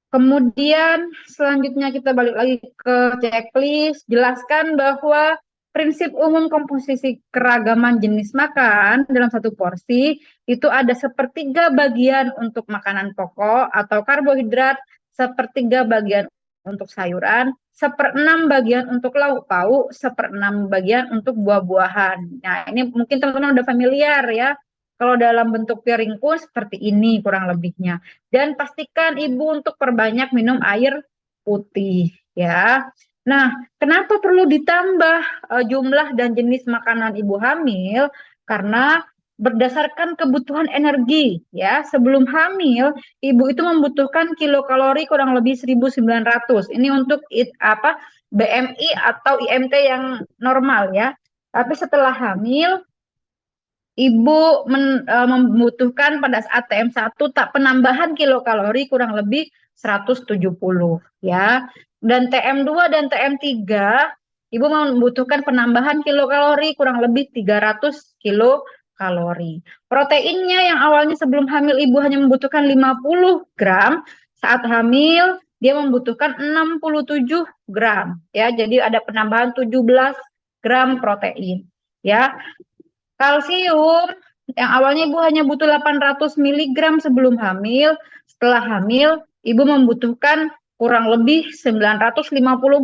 Kemudian selanjutnya kita balik lagi ke checklist, jelaskan bahwa prinsip umum komposisi keragaman jenis makan dalam satu porsi itu ada sepertiga bagian untuk makanan pokok atau karbohidrat, sepertiga bagian untuk sayuran, 1/6 bagian untuk lauk pauk, 1/6 bagian untuk buah-buahan. Nah, ini mungkin teman-teman udah familiar ya. Kalau dalam bentuk piring pun seperti ini kurang lebihnya. Dan pastikan ibu untuk perbanyak minum air putih ya. Nah, kenapa perlu ditambah jumlah dan jenis makanan ibu hamil? Karena berdasarkan kebutuhan energi ya. Sebelum hamil, ibu itu membutuhkan kilokalori kurang lebih 1.900. Ini untuk BMI atau IMT yang normal ya. Tapi setelah hamil ibu membutuhkan pada saat TM1 tak penambahan kilokalori kurang lebih 170 ya. Dan TM2 dan TM3 ibu membutuhkan penambahan kilokalori kurang lebih 300 kilokalori. Proteinnya yang awalnya sebelum hamil ibu hanya membutuhkan 50 gram, saat hamil dia membutuhkan 67 gram ya. Jadi ada penambahan 17 gram protein ya. Kalsium yang awalnya ibu hanya butuh 800 mg sebelum hamil, setelah hamil ibu membutuhkan kurang lebih 950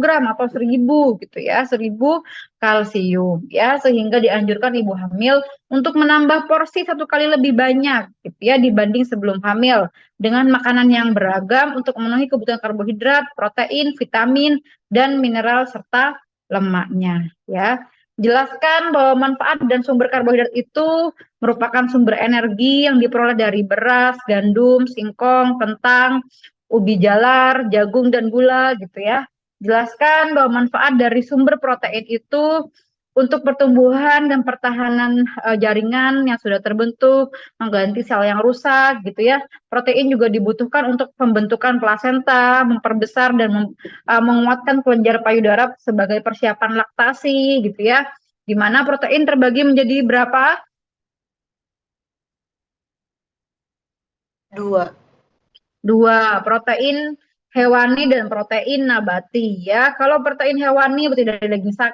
gram atau 1000 gitu ya, 1000 kalsium ya, sehingga dianjurkan ibu hamil untuk menambah porsi 1 kali lebih banyak gitu ya dibanding sebelum hamil dengan makanan yang beragam untuk memenuhi kebutuhan karbohidrat, protein, vitamin dan mineral serta lemaknya ya. Jelaskan bahwa manfaat dan sumber karbohidrat itu merupakan sumber energi yang diperoleh dari beras, gandum, singkong, kentang, ubi jalar, jagung, dan gula gitu ya. Jelaskan bahwa manfaat dari sumber protein itu untuk pertumbuhan dan pertahanan jaringan yang sudah terbentuk, mengganti sel yang rusak gitu ya. Protein juga dibutuhkan untuk pembentukan plasenta, memperbesar dan menguatkan kelenjar payudara sebagai persiapan laktasi gitu ya. Di mana protein terbagi menjadi berapa?
2.
2, protein hewani dan protein nabati ya. Kalau protein hewani berarti dari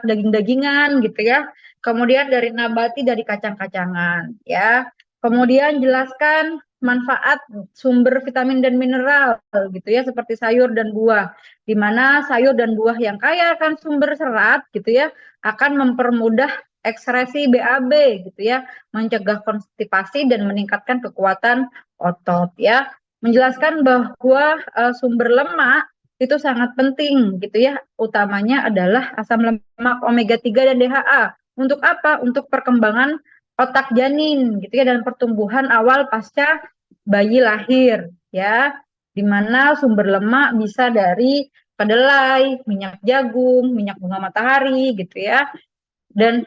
daging-dagingan gitu ya. Kemudian dari nabati dari kacang-kacangan ya. Kemudian jelaskan manfaat sumber vitamin dan mineral gitu ya, seperti sayur dan buah. Di mana sayur dan buah yang kaya akan sumber serat gitu ya akan mempermudah ekskresi BAB gitu ya, mencegah konstipasi dan meningkatkan kekuatan otot ya. Menjelaskan bahwa sumber lemak itu sangat penting gitu ya, utamanya adalah asam lemak omega 3 dan DHA. Untuk apa? Untuk perkembangan otak janin gitu ya dan pertumbuhan awal pasca bayi lahir ya. di mana sumber lemak bisa dari kedelai, minyak jagung, minyak bunga matahari gitu ya. Dan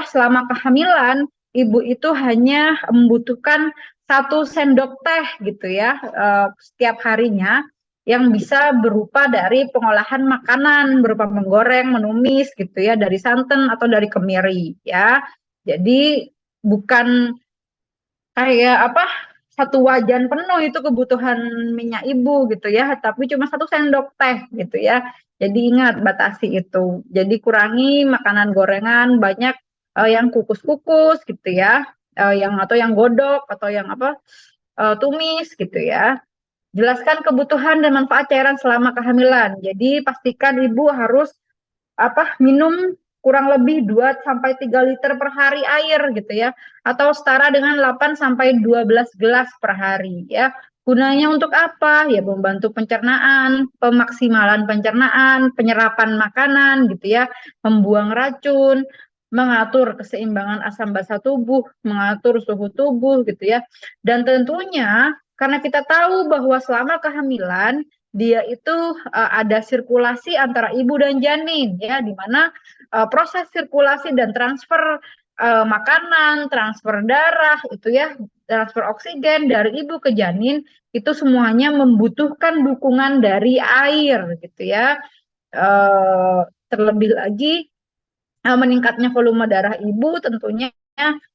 selama kehamilan ibu itu hanya membutuhkan 1 sendok teh gitu ya setiap harinya, yang bisa berupa dari pengolahan makanan berupa menggoreng, menumis gitu ya, dari santan atau dari kemiri ya. Jadi bukan kayak satu wajan penuh itu kebutuhan minyak ibu gitu ya, tapi cuma 1 sendok teh gitu ya. Jadi ingat batasi itu. Jadi kurangi makanan gorengan banyak, yang kukus-kukus gitu ya, atau yang godok atau yang tumis gitu ya. Jelaskan kebutuhan dan manfaat cairan selama kehamilan. Jadi pastikan ibu harus minum kurang lebih 2 sampai 3 liter per hari air gitu ya, atau setara dengan 8 sampai 12 gelas per hari ya. Gunanya untuk apa? Ya membantu pencernaan, pemaksimalan pencernaan, penyerapan makanan gitu ya, membuang racun, mengatur keseimbangan asam basa tubuh, mengatur suhu tubuh gitu ya. Dan tentunya karena kita tahu bahwa selama kehamilan dia itu ada sirkulasi antara ibu dan janin ya, di mana proses sirkulasi dan transfer makanan, transfer darah itu ya, transfer oksigen dari ibu ke janin itu semuanya membutuhkan dukungan dari air gitu ya. Terlebih lagi meningkatnya volume darah ibu tentunya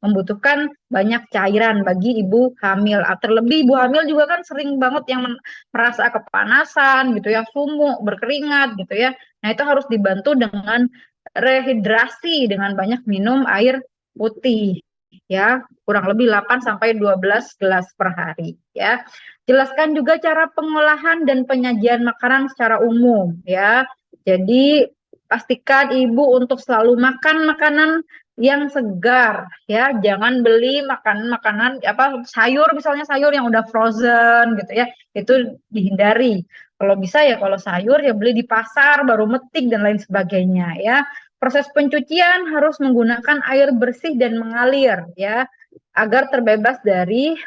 membutuhkan banyak cairan bagi ibu hamil. Terlebih ibu hamil juga kan sering banget yang merasa kepanasan gitu ya, sumuk, berkeringat gitu ya. Nah, itu harus dibantu dengan rehidrasi dengan banyak minum air putih ya, kurang lebih 8 sampai 12 gelas per hari ya. Jelaskan juga cara pengolahan dan penyajian makanan secara umum ya. Jadi pastikan ibu untuk selalu makan makanan yang segar ya, jangan beli makanan sayur, misalnya sayur yang udah frozen gitu ya, itu dihindari. Kalau bisa ya, kalau sayur ya beli di pasar baru metik dan lain sebagainya ya. Proses pencucian harus menggunakan air bersih dan mengalir ya, agar terbebas dari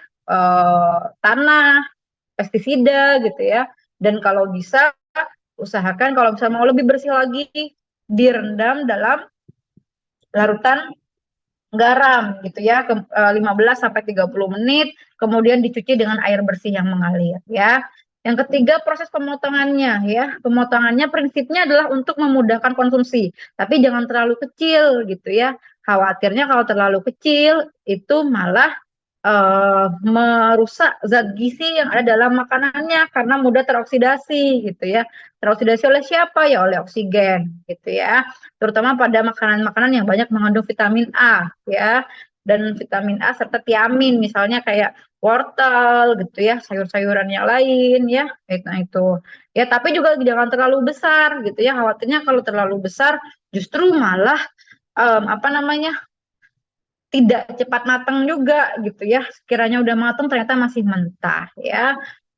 tanah, pestisida gitu ya. Dan kalau bisa usahakan kalau misalnya mau lebih bersih lagi, direndam dalam larutan garam gitu ya, 15 sampai 30 menit, kemudian dicuci dengan air bersih yang mengalir ya. Yang ketiga, proses pemotongannya ya. Pemotongannya prinsipnya adalah untuk memudahkan konsumsi, tapi jangan terlalu kecil gitu ya. Khawatirnya kalau terlalu kecil itu malah merusak zat gizi yang ada dalam makanannya karena mudah teroksidasi gitu ya. Teroksidasi oleh siapa? Ya oleh oksigen gitu ya. Terutama pada makanan-makanan yang banyak mengandung vitamin A ya, dan vitamin A serta tiamin, misalnya kayak wortel gitu ya, sayur-sayuran yang lain ya. Nah itu. Ya, tapi juga jangan terlalu besar gitu ya. Khawatirnya kalau terlalu besar justru malah tidak cepat matang juga gitu ya. Sekiranya udah matang ternyata masih mentah ya.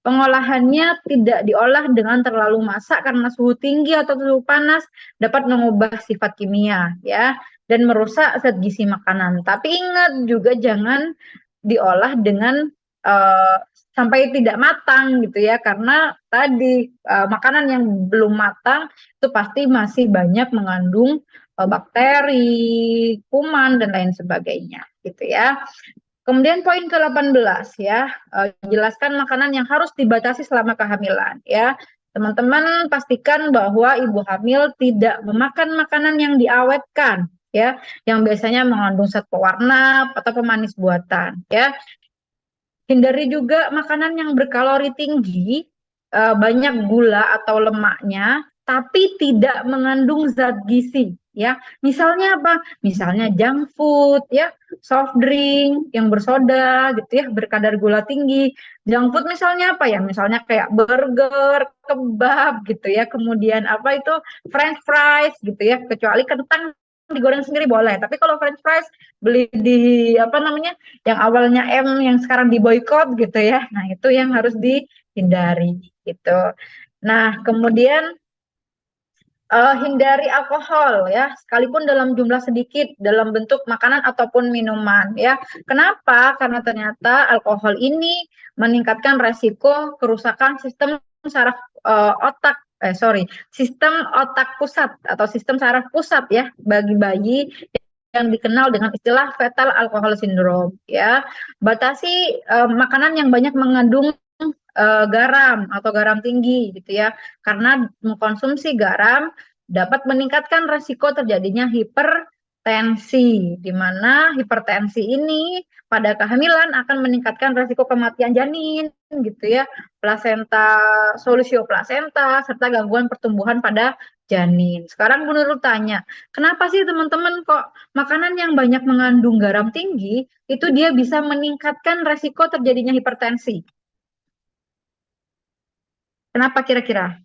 Pengolahannya tidak diolah dengan terlalu masak karena suhu tinggi atau suhu panas dapat mengubah sifat kimia ya, dan merusak zat gizi makanan. Tapi ingat juga jangan diolah dengan sampai tidak matang gitu ya, karena tadi makanan yang belum matang itu pasti masih banyak mengandung bakteri, kuman dan lain sebagainya gitu ya. Kemudian poin ke-18 ya, jelaskan makanan yang harus dibatasi selama kehamilan ya. Teman-teman pastikan bahwa ibu hamil tidak memakan makanan yang diawetkan ya, yang biasanya mengandung zat pewarna atau pemanis buatan ya. Hindari juga makanan yang berkalori tinggi, banyak gula atau lemaknya, tapi tidak mengandung zat gizi ya. Misalnya apa? Misalnya junk food ya, soft drink yang bersoda gitu ya, berkadar gula tinggi. Junk food misalnya apa ya? Misalnya kayak burger, kebab gitu ya. Kemudian French fries gitu ya. Kecuali kentang digoreng sendiri boleh. Tapi kalau French fries beli di yang awalnya M yang sekarang diboykot gitu ya. Nah, itu yang harus dihindari gitu. Nah, kemudian hindari alkohol ya, sekalipun dalam jumlah sedikit dalam bentuk makanan ataupun minuman ya. Kenapa? Karena ternyata alkohol ini meningkatkan resiko kerusakan sistem saraf sistem otak pusat atau sistem saraf pusat ya bagi bayi yang dikenal dengan istilah fetal alcohol syndrome ya. Batasi makanan yang banyak mengandung garam atau garam tinggi gitu ya. Karena mengkonsumsi garam dapat meningkatkan resiko terjadinya hipertensi, di mana hipertensi ini pada kehamilan akan meningkatkan resiko kematian janin gitu ya, solusio plasenta serta gangguan pertumbuhan pada janin. Sekarang menurut tanya, kenapa sih teman-teman kok makanan yang banyak mengandung garam tinggi itu dia bisa meningkatkan resiko terjadinya hipertensi? Kenapa kira-kira?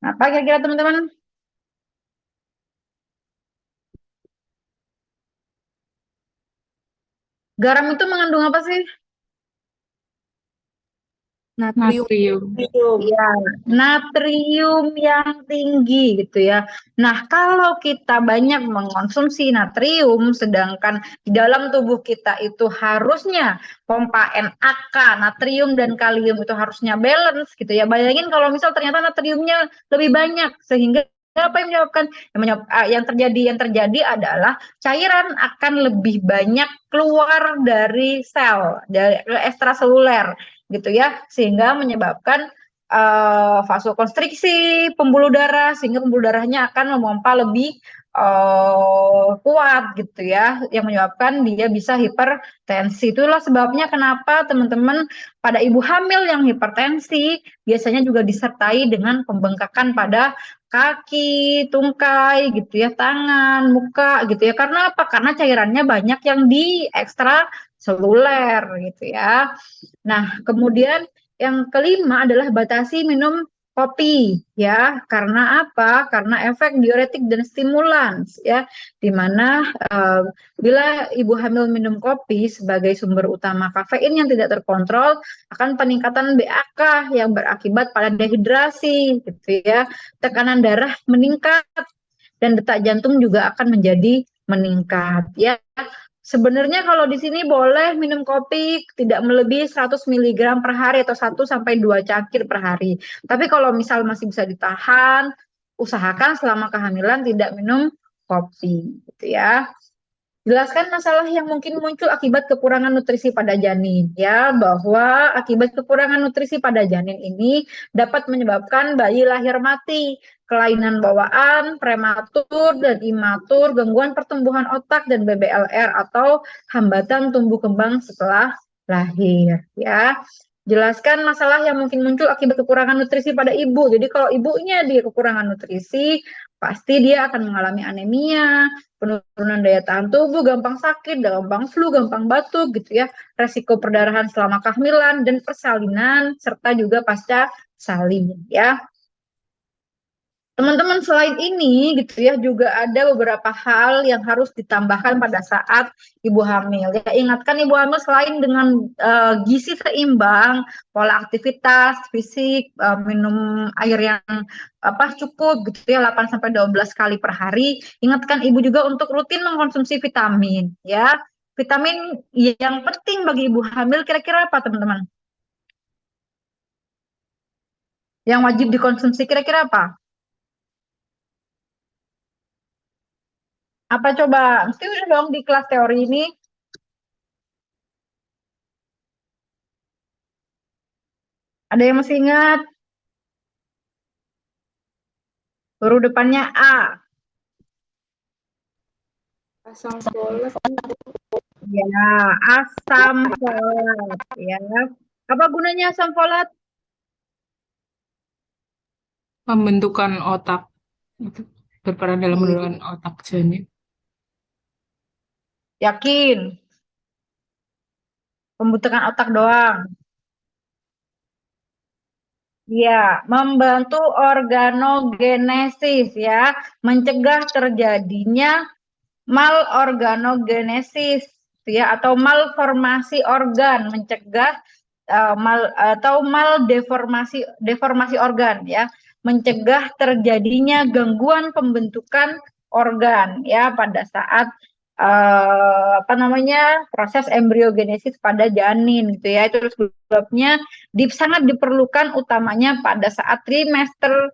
Apa kira-kira teman-teman? Garam itu mengandung apa sih?
Natrium.
Ya, natrium yang tinggi gitu ya. Nah, kalau kita banyak mengonsumsi natrium, sedangkan di dalam tubuh kita itu harusnya pompa NAK, natrium dan kalium itu harusnya balance gitu ya. Bayangin kalau misal ternyata natriumnya lebih banyak, sehingga apa yang menyebabkan yang terjadi adalah cairan akan lebih banyak keluar dari sel, dari ekstraseluler gitu ya, sehingga menyebabkan vasokonstriksi pembuluh darah, sehingga pembuluh darahnya akan memompa lebih kuat gitu ya, yang menyebabkan dia bisa hipertensi. Itulah sebabnya kenapa teman-teman pada ibu hamil yang hipertensi biasanya juga disertai dengan pembengkakan pada kaki, tungkai gitu ya, tangan, muka gitu ya. Karena apa? Karena cairannya banyak yang di ekstra seluler gitu ya. Nah, kemudian yang kelima adalah batasi minum kopi ya. Karena apa? Karena efek diuretik dan stimulans ya. Di mana bila ibu hamil minum kopi sebagai sumber utama kafein yang tidak terkontrol akan peningkatan BAK yang berakibat pada dehidrasi gitu ya. Tekanan darah meningkat dan detak jantung juga akan menjadi meningkat ya. Sebenarnya kalau di sini boleh minum kopi tidak melebihi 100 mg per hari atau 1 sampai 2 cangkir per hari. Tapi kalau misal masih bisa ditahan, usahakan selama kehamilan tidak minum kopi gitu ya. Jelaskan masalah yang mungkin muncul akibat kekurangan nutrisi pada janin ya, bahwa akibat kekurangan nutrisi pada janin ini dapat menyebabkan bayi lahir mati, kelainan bawaan, prematur dan imatur, gangguan pertumbuhan otak dan BBLR atau hambatan tumbuh kembang setelah lahir ya. Jelaskan masalah yang mungkin muncul akibat kekurangan nutrisi pada ibu. Jadi kalau ibunya dia kekurangan nutrisi, pasti dia akan mengalami anemia, penurunan daya tahan tubuh, gampang sakit, gampang flu, gampang batuk gitu ya, resiko perdarahan selama kehamilan dan persalinan serta juga pasca salin ya. Teman-teman, selain ini gitu ya, juga ada beberapa hal yang harus ditambahkan pada saat ibu hamil. Ya, ingatkan ibu hamil selain dengan gizi seimbang, pola aktivitas fisik, minum air yang cukup gitu ya 8 sampai 12 kali per hari. Ingatkan ibu juga untuk rutin mengkonsumsi vitamin ya. Vitamin yang penting bagi ibu hamil kira-kira apa, teman-teman? Yang wajib dikonsumsi kira-kira apa? Apa coba? Mesti udah dong di kelas teori ini. Ada yang masih ingat? Huruf depannya A.
Asam folat.
Ya, asam folat. Ya. Apa gunanya asam folat?
Pembentukan otak. Itu berperan dalam menurunkan otak janin.
Yakin? Pembentukan otak doang. Ya, membantu organogenesis ya, mencegah terjadinya malorganogenesis gitu ya, atau malformasi organ, mencegah deformasi organ ya, mencegah terjadinya gangguan pembentukan organ ya pada saat proses embriogenesis pada janin gitu ya. Itu sebabnya sangat diperlukan utamanya pada saat trimester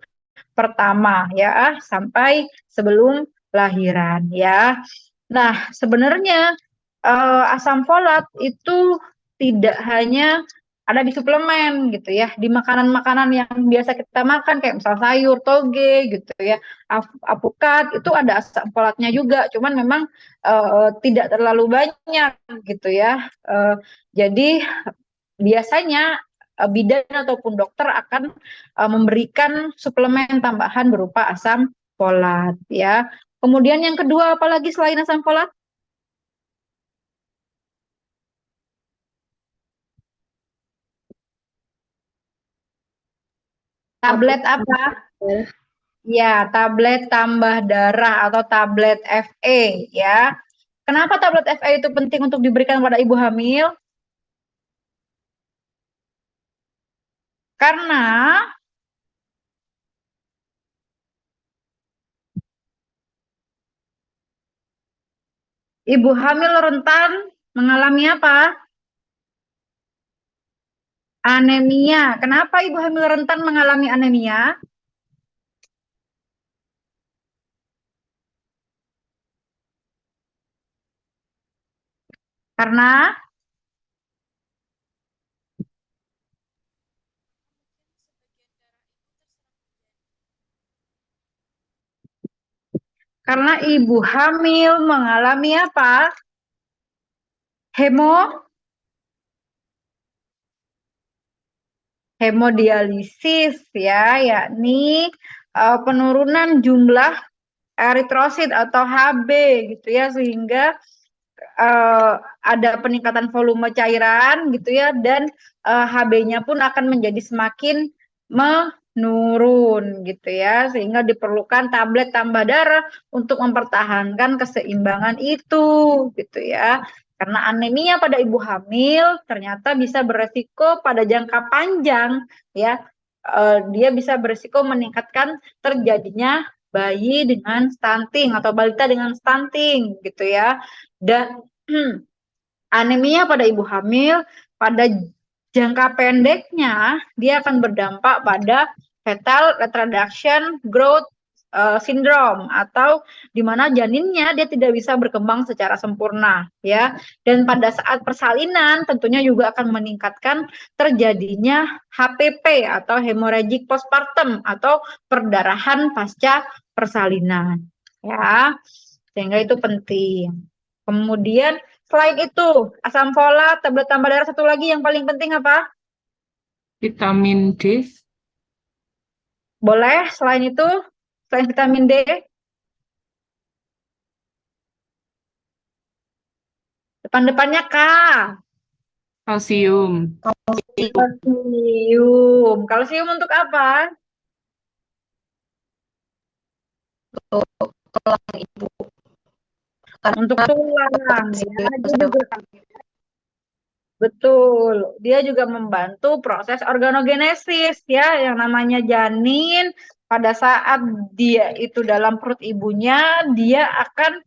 pertama ya sampai sebelum lahiran ya. Nah, sebenarnya asam folat itu tidak hanya ada di suplemen gitu ya, di makanan-makanan yang biasa kita makan kayak misal sayur, toge gitu ya, apukat itu ada asam folatnya juga, cuman memang tidak terlalu banyak gitu ya. Jadi biasanya bidan ataupun dokter akan memberikan suplemen tambahan berupa asam folat ya. Kemudian yang kedua apalagi selain asam folat? Tablet apa? Ya, tablet tambah darah atau tablet FE ya. Kenapa tablet FE itu penting untuk diberikan pada ibu hamil? Karena ibu hamil rentan mengalami apa? Anemia. Kenapa ibu hamil rentan mengalami anemia? Karena ibu hamil mengalami apa? Hemodialisis ya, yakni penurunan jumlah eritrosit atau HB gitu ya, sehingga ada peningkatan volume cairan gitu ya, dan HB-nya pun akan menjadi semakin menurun gitu ya, sehingga diperlukan tablet tambah darah untuk mempertahankan keseimbangan itu gitu ya. Karena anemia pada ibu hamil ternyata bisa beresiko pada jangka panjang ya, dia bisa beresiko meningkatkan terjadinya bayi dengan stunting atau balita dengan stunting gitu ya. Dan anemia pada ibu hamil pada jangka pendeknya dia akan berdampak pada fetal reproduction growth syndrome, atau di mana janinnya dia tidak bisa berkembang secara sempurna ya. Dan pada saat persalinan tentunya juga akan meningkatkan terjadinya HPP atau hemorrhagic postpartum atau perdarahan pasca persalinan ya. Sehingga itu penting. Kemudian selain itu, asam folat, tablet tambah darah, satu lagi yang paling penting apa?
Vitamin D.
Boleh, selain itu, selain vitamin D, depan-depannya K.
Kalsium.
Kalsium. Kalsium untuk apa? Untuk tulang. Ya. Betul, dia juga membantu proses organogenesis ya, yang namanya janin pada saat dia itu dalam perut ibunya, dia akan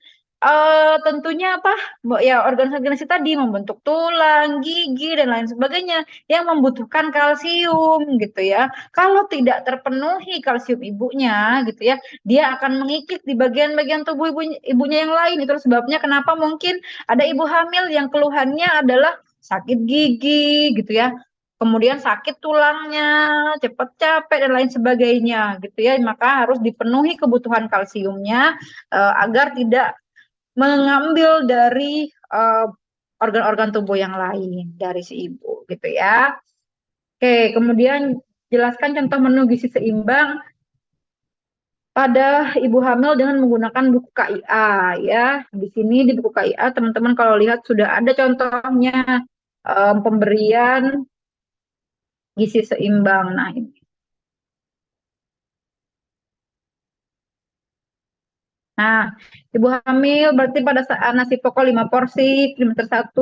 tentunya apa? Ya organogenesis tadi membentuk tulang, gigi dan lain sebagainya yang membutuhkan kalsium gitu ya. Kalau tidak terpenuhi kalsium ibunya gitu ya, dia akan mengikis di bagian-bagian tubuh ibunya yang lain. Itu sebabnya kenapa mungkin ada ibu hamil yang keluhannya adalah sakit gigi gitu ya, kemudian sakit tulangnya, cepat capek dan lain sebagainya gitu ya, maka harus dipenuhi kebutuhan kalsiumnya agar tidak mengambil dari organ-organ tubuh yang lain dari si ibu gitu ya. Oke, kemudian jelaskan contoh menu gizi seimbang pada ibu hamil dengan menggunakan buku KIA ya. Di sini di buku KIA teman-teman kalau lihat sudah ada contohnya pemberian gizi seimbang. Nah, ini. Nah, ibu hamil berarti pada saat nasi pokok 5 porsi, trimester 1,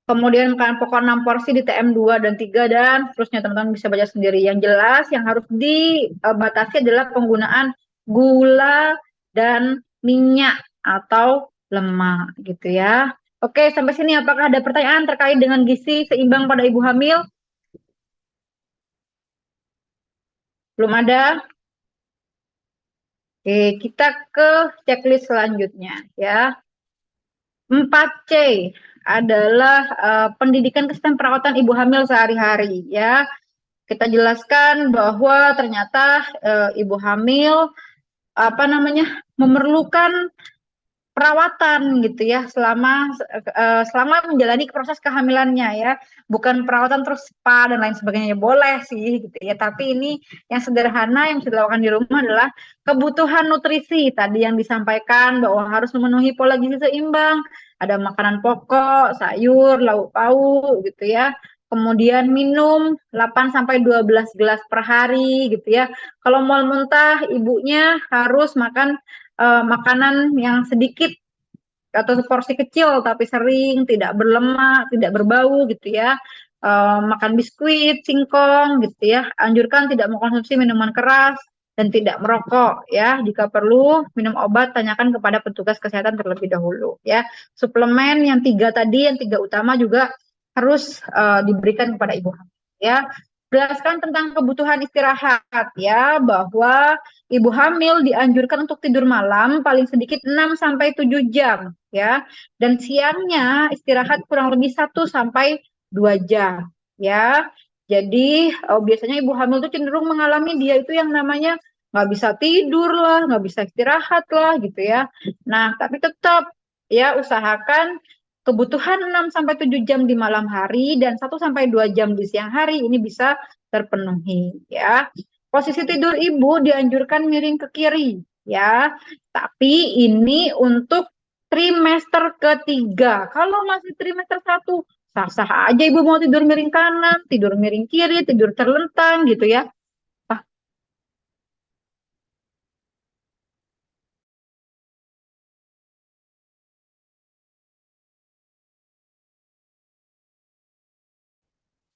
kemudian makanan pokok 6 porsi di TM2 dan 3, dan seterusnya teman-teman bisa baca sendiri. Yang jelas yang harus dibatasi adalah penggunaan gula dan minyak atau lemak gitu ya. Oke, sampai sini apakah ada pertanyaan terkait dengan gizi seimbang pada ibu hamil? Belum ada? Oke, kita ke checklist selanjutnya ya. 4C adalah pendidikan kesehatan perawatan ibu hamil sehari-hari ya. Kita jelaskan bahwa ternyata ibu hamil memerlukan perawatan gitu ya selama menjalani proses kehamilannya ya, bukan perawatan terus spa dan lain sebagainya, boleh sih gitu ya, tapi ini yang sederhana yang bisa dilakukan di rumah adalah kebutuhan nutrisi tadi yang disampaikan bahwa harus memenuhi pola gizi seimbang, ada makanan pokok, sayur, lauk pauk gitu ya. Kemudian minum 8 sampai 12 gelas per hari gitu ya. Kalau mau muntah, ibunya harus makan makanan yang sedikit atau porsi kecil tapi sering, tidak berlemak, tidak berbau gitu ya. Makan biskuit, singkong gitu ya. Anjurkan tidak mengkonsumsi minuman keras dan tidak merokok ya. Jika perlu minum obat, tanyakan kepada petugas kesehatan terlebih dahulu ya. Suplemen yang 3 tadi, yang 3 utama juga harus diberikan kepada ibu hamil ya. Jelaskan tentang kebutuhan istirahat ya, bahwa ibu hamil dianjurkan untuk tidur malam paling sedikit 6 sampai 7 jam ya. Dan siangnya istirahat kurang lebih 1 sampai 2 jam ya. Jadi biasanya ibu hamil itu cenderung mengalami dia itu yang namanya nggak bisa tidur lah, nggak bisa istirahat lah gitu ya. Nah, tapi tetap ya usahakan kebutuhan 6 sampai 7 jam di malam hari dan 1 sampai 2 jam di siang hari ini bisa terpenuhi ya. Posisi tidur ibu dianjurkan miring ke kiri ya. Tapi ini untuk trimester ketiga. Kalau masih trimester 1, sah-sah aja ibu mau tidur miring kanan, tidur miring kiri, tidur terlentang gitu ya.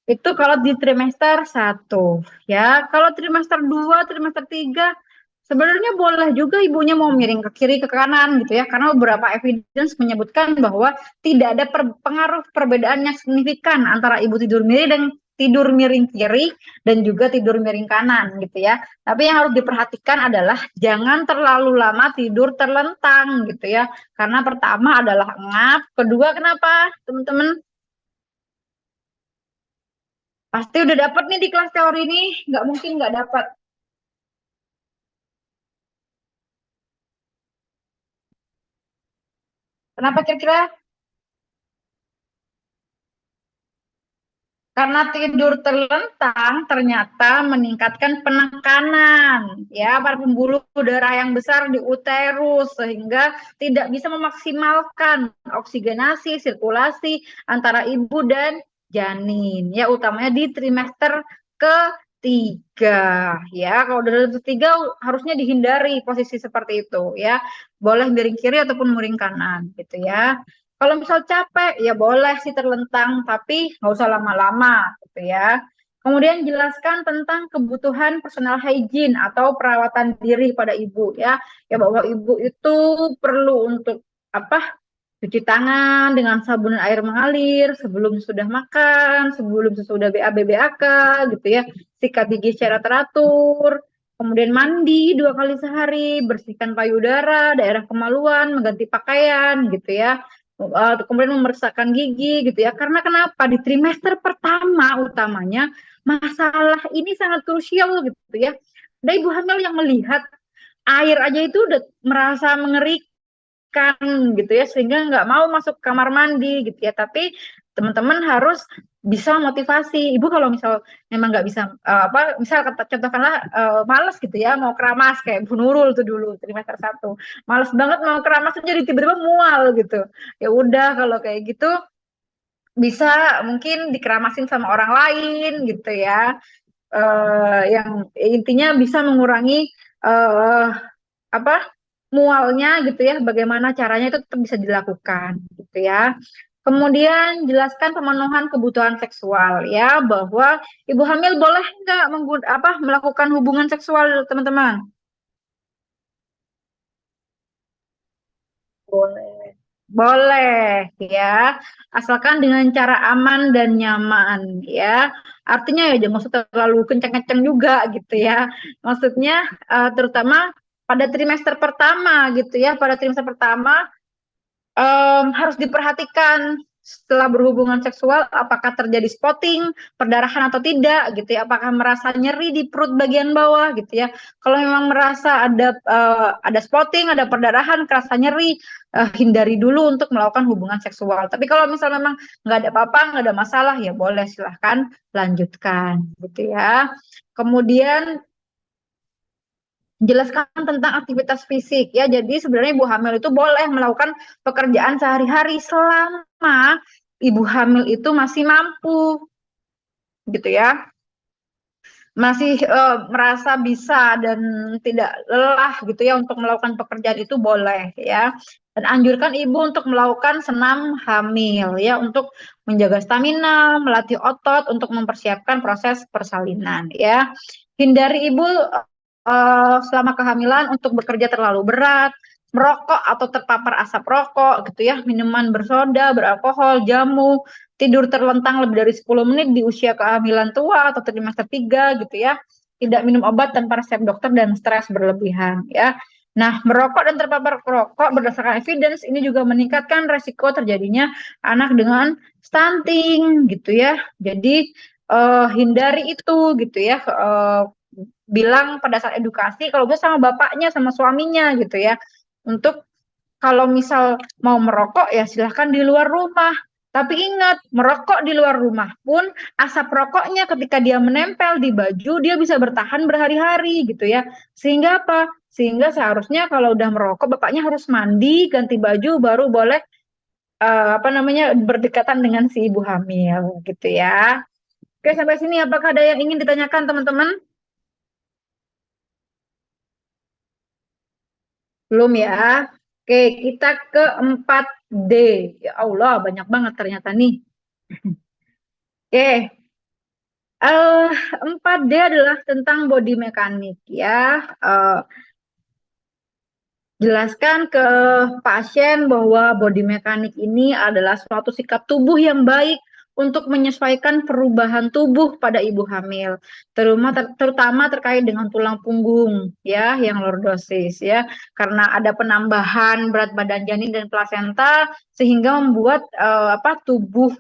Itu kalau di trimester 1 ya. Kalau trimester 2, trimester 3 sebenarnya boleh juga ibunya mau miring ke kiri ke kanan gitu ya. Karena beberapa evidence menyebutkan bahwa tidak ada pengaruh perbedaan yang signifikan antara ibu tidur miring dan tidur miring kiri dan juga tidur miring kanan gitu ya. Tapi yang harus diperhatikan adalah jangan terlalu lama tidur terlentang gitu ya. Karena pertama adalah ngap, kedua kenapa teman-teman? Pasti udah dapat nih di kelas teori ini, nggak mungkin nggak dapat. Kenapa kira-kira? Karena tidur terlentang ternyata meningkatkan penekanan ya pada pembuluh darah yang besar di uterus sehingga tidak bisa memaksimalkan oksigenasi, sirkulasi antara ibu dan janin ya, utamanya di trimester ketiga ya. Kalau dari ketiga harusnya dihindari posisi seperti itu ya. Boleh miring kiri ataupun miring kanan gitu ya. Kalau misal capek, ya boleh sih terlentang, tapi nggak usah lama-lama gitu ya. Kemudian jelaskan tentang kebutuhan personal hygiene atau perawatan diri pada ibu ya. Ya bahwa ibu itu perlu untuk apa? Cuci tangan dengan sabun dan air mengalir sebelum sudah makan, sebelum sesudah BAB BAK gitu ya. Sikat gigi secara teratur, kemudian mandi 2 kali sehari, bersihkan payudara, daerah kemaluan, mengganti pakaian gitu ya. Kemudian memeriksakan gigi gitu ya. Karena kenapa? Di trimester pertama utamanya masalah ini sangat krusial gitu ya. Ada ibu hamil yang melihat air aja itu udah merasa mengerikan gitu ya, sehingga nggak mau masuk kamar mandi gitu ya. Tapi teman-teman harus bisa motivasi ibu kalau misal memang nggak bisa misal contohkanlah males gitu ya mau keramas kayak Bu Nurul tuh dulu trimester 1 males banget mau keramas jadi tiba-tiba mual gitu, ya udah kalau kayak gitu bisa mungkin dikeramasin sama orang lain gitu ya, yang intinya bisa mengurangi apa mualnya gitu ya, bagaimana caranya itu tetap bisa dilakukan gitu ya. Kemudian jelaskan pemenuhan kebutuhan seksual ya, bahwa ibu hamil boleh nggak melakukan hubungan seksual, teman-teman?
Boleh.
Boleh ya, asalkan dengan cara aman dan nyaman ya. Artinya ya jangan usah terlalu kenceng-kenceng juga gitu ya. Maksudnya terutama pada trimester pertama gitu ya. Pada trimester pertama harus diperhatikan setelah berhubungan seksual apakah terjadi spotting, perdarahan atau tidak gitu ya, apakah merasa nyeri di perut bagian bawah gitu ya. Kalau memang merasa ada spotting, ada perdarahan, kerasa nyeri, hindari dulu untuk melakukan hubungan seksual. Tapi kalau misalnya memang nggak ada apa-apa, nggak ada masalah, ya boleh silahkan lanjutkan gitu ya. Kemudian jelaskan tentang aktivitas fisik ya. Jadi sebenarnya ibu hamil itu boleh melakukan pekerjaan sehari-hari selama ibu hamil itu masih mampu gitu ya. Masih merasa bisa dan tidak lelah gitu ya untuk melakukan pekerjaan itu boleh ya. Dan anjurkan ibu untuk melakukan senam hamil ya, untuk menjaga stamina, melatih otot untuk mempersiapkan proses persalinan ya. Hindari ibu selama kehamilan untuk bekerja terlalu berat, merokok atau terpapar asap rokok gitu ya, minuman bersoda, beralkohol, jamu, tidur terlentang lebih dari 10 menit di usia kehamilan tua atau trimester 3 gitu ya. Tidak minum obat tanpa resep dokter dan stres berlebihan ya. Nah, merokok dan terpapar rokok berdasarkan evidence ini juga meningkatkan resiko terjadinya anak dengan stunting gitu ya. Jadi hindari itu gitu ya. Bilang pada saat edukasi kalau bisa sama bapaknya sama suaminya gitu ya, untuk kalau misal mau merokok ya silahkan di luar rumah. Tapi ingat, merokok di luar rumah pun asap rokoknya ketika dia menempel di baju, dia bisa bertahan berhari-hari gitu ya. Sehingga apa? Sehingga seharusnya kalau udah merokok, bapaknya harus mandi, ganti baju, baru boleh berdekatan dengan si ibu hamil gitu ya. Oke, sampai sini apakah ada yang ingin ditanyakan teman-teman? Belum ya. Oke, kita ke 4D. Ya Allah, banyak banget ternyata nih. Oke, 4D adalah tentang body mekanik ya. Jelaskan ke pasien bahwa body mekanik ini adalah suatu sikap tubuh yang baik untuk menyesuaikan perubahan tubuh pada ibu hamil, terutama terkait dengan tulang punggung ya yang lordosis ya, karena ada penambahan berat badan janin dan plasenta sehingga membuat tubuh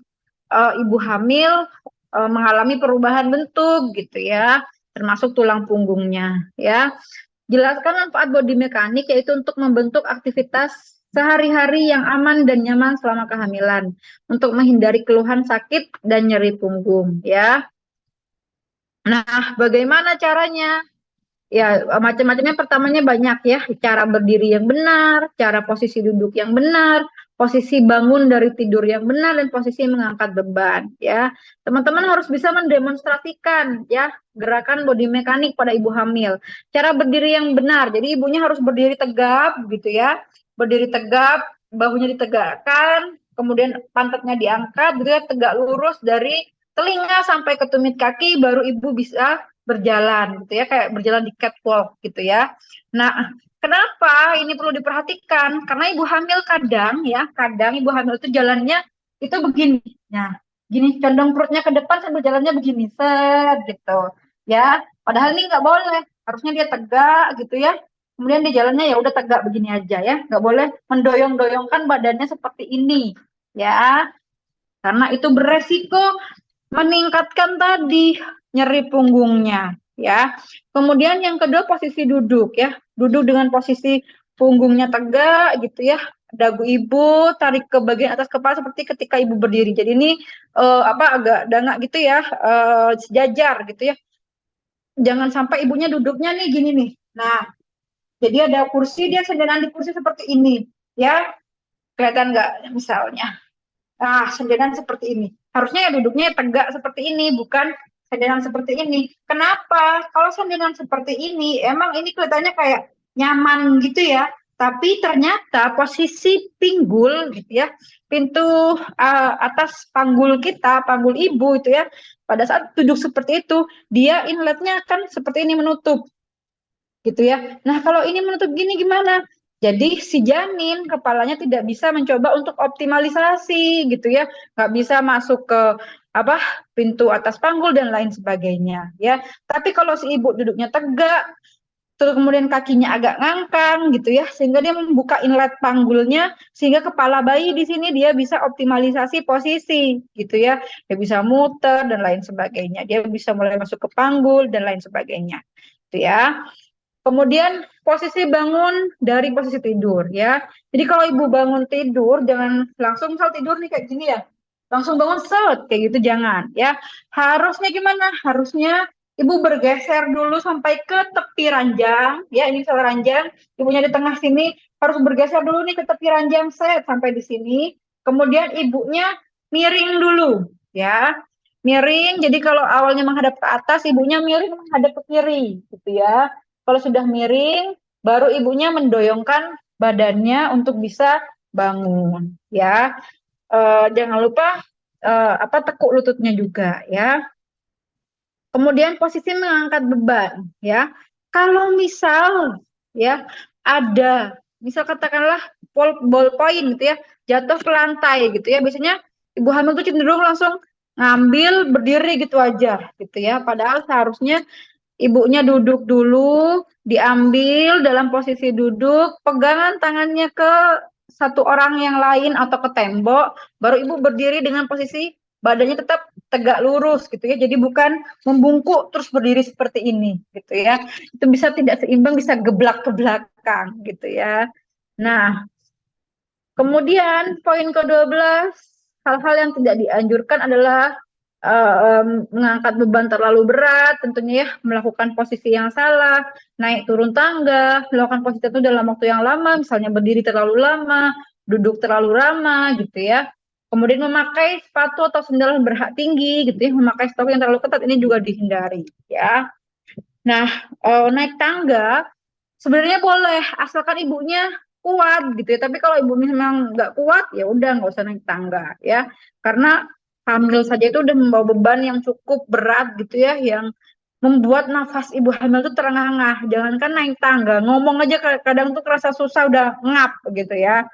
ibu hamil mengalami perubahan bentuk gitu ya, termasuk tulang punggungnya ya. Jelaskan manfaat body mekanik yaitu untuk membentuk aktivitas sehari-hari yang aman dan nyaman selama kehamilan, untuk menghindari keluhan sakit dan nyeri punggung ya. Nah, bagaimana caranya? Ya, macam-macamnya, pertamanya banyak ya, cara berdiri yang benar, cara posisi duduk yang benar, posisi bangun dari tidur yang benar, dan posisi mengangkat beban ya. Teman-teman harus bisa mendemonstrasikan ya gerakan body mekanik pada ibu hamil. Cara berdiri yang benar, jadi ibunya harus berdiri tegap gitu ya. Berdiri tegap, bahunya ditegakkan, kemudian pantatnya diangkat gitu ya, tegak lurus dari telinga sampai ke tumit kaki, baru ibu bisa berjalan gitu ya, kayak berjalan di catwalk gitu ya. Nah, kenapa ini perlu diperhatikan? Karena ibu hamil kadang ibu hamil itu jalannya itu begini. Nah, gini, condong perutnya ke depan sambil jalannya begini, set gitu. Ya, padahal ini nggak boleh. Harusnya dia tegak gitu ya. Kemudian dia jalannya ya udah tegak begini aja ya, nggak boleh mendoyong-doyongkan badannya seperti ini ya. Karena itu beresiko meningkatkan tadi nyeri punggungnya ya. Kemudian yang kedua posisi duduk ya. Duduk dengan posisi punggungnya tegak gitu ya. Dagu ibu tarik ke bagian atas kepala seperti ketika ibu berdiri. Jadi ini agak dangak gitu ya, sejajar gitu ya. Jangan sampai ibunya duduknya nih gini nih. Nah, jadi ada kursi, dia senderan di kursi seperti ini ya. Kelihatan nggak misalnya? Nah, senderan seperti ini. Harusnya ya duduknya tegak seperti ini, bukan senderan seperti ini. Kenapa? Kalau senderan seperti ini, emang ini kelihatannya kayak nyaman gitu ya. tapi ternyata posisi pinggul gitu ya, pintu atas panggul kita, panggul ibu itu ya, pada saat duduk seperti itu, dia inletnya akan seperti ini menutup gitu ya. Nah, kalau ini menutup gini gimana? Jadi si janin kepalanya tidak bisa mencoba untuk optimalisasi gitu ya, nggak bisa masuk ke apa pintu atas panggul dan lain sebagainya ya. Tapi kalau si ibu duduknya tegak, terus kemudian kakinya agak ngangkang gitu ya, sehingga dia membuka inlet panggulnya, sehingga kepala bayi di sini dia bisa optimalisasi posisi gitu ya, dia bisa muter dan lain sebagainya, dia bisa mulai masuk ke panggul dan lain sebagainya, gitu ya. Kemudian posisi bangun dari posisi tidur ya. Jadi kalau ibu bangun tidur jangan langsung misal tidur nih kayak gini ya. Langsung bangun set kayak gitu jangan ya. Harusnya gimana? Harusnya ibu bergeser dulu sampai ke tepi ranjang ya. Ini misal ranjang, ibunya di tengah sini harus bergeser dulu nih ke tepi ranjang set sampai di sini. Kemudian ibunya miring dulu ya. Miring. Jadi kalau awalnya menghadap ke atas, ibunya miring menghadap ke kiri gitu ya. Kalau sudah miring, baru ibunya mendoyongkan badannya untuk bisa bangun, ya. Jangan lupa tekuk lututnya juga, ya. Kemudian posisi mengangkat beban, ya. Kalau misal, ya, ada, misal katakanlah ballpoint gitu ya, jatuh ke lantai gitu ya, biasanya ibu hamil tuh cenderung langsung ngambil berdiri gitu aja, gitu ya. Padahal seharusnya ibunya duduk dulu, diambil dalam posisi duduk, pegangan tangannya ke satu orang yang lain atau ke tembok, baru ibu berdiri dengan posisi badannya tetap tegak lurus gitu ya. Jadi bukan membungkuk terus berdiri seperti ini gitu ya. Itu bisa tidak seimbang, bisa geblak ke belakang gitu ya. Nah, kemudian poin ke-12, hal-hal yang tidak dianjurkan adalah mengangkat beban terlalu berat, tentunya ya, melakukan posisi yang salah, naik turun tangga, melakukan posisi itu dalam waktu yang lama, misalnya berdiri terlalu lama, duduk terlalu lama gitu ya. Kemudian memakai sepatu atau sandal berhak tinggi gitu ya, memakai sepatu yang terlalu ketat ini juga dihindari ya. Nah, naik tangga sebenarnya boleh asalkan ibunya kuat gitu ya. Tapi kalau ibu memang nggak kuat ya udah nggak usah naik tangga ya. Karena hamil saja itu udah membawa beban yang cukup berat gitu ya, yang membuat nafas ibu hamil itu terengah-engah. Jangankan naik tangga, ngomong aja kadang tuh kerasa susah, udah ngap gitu ya.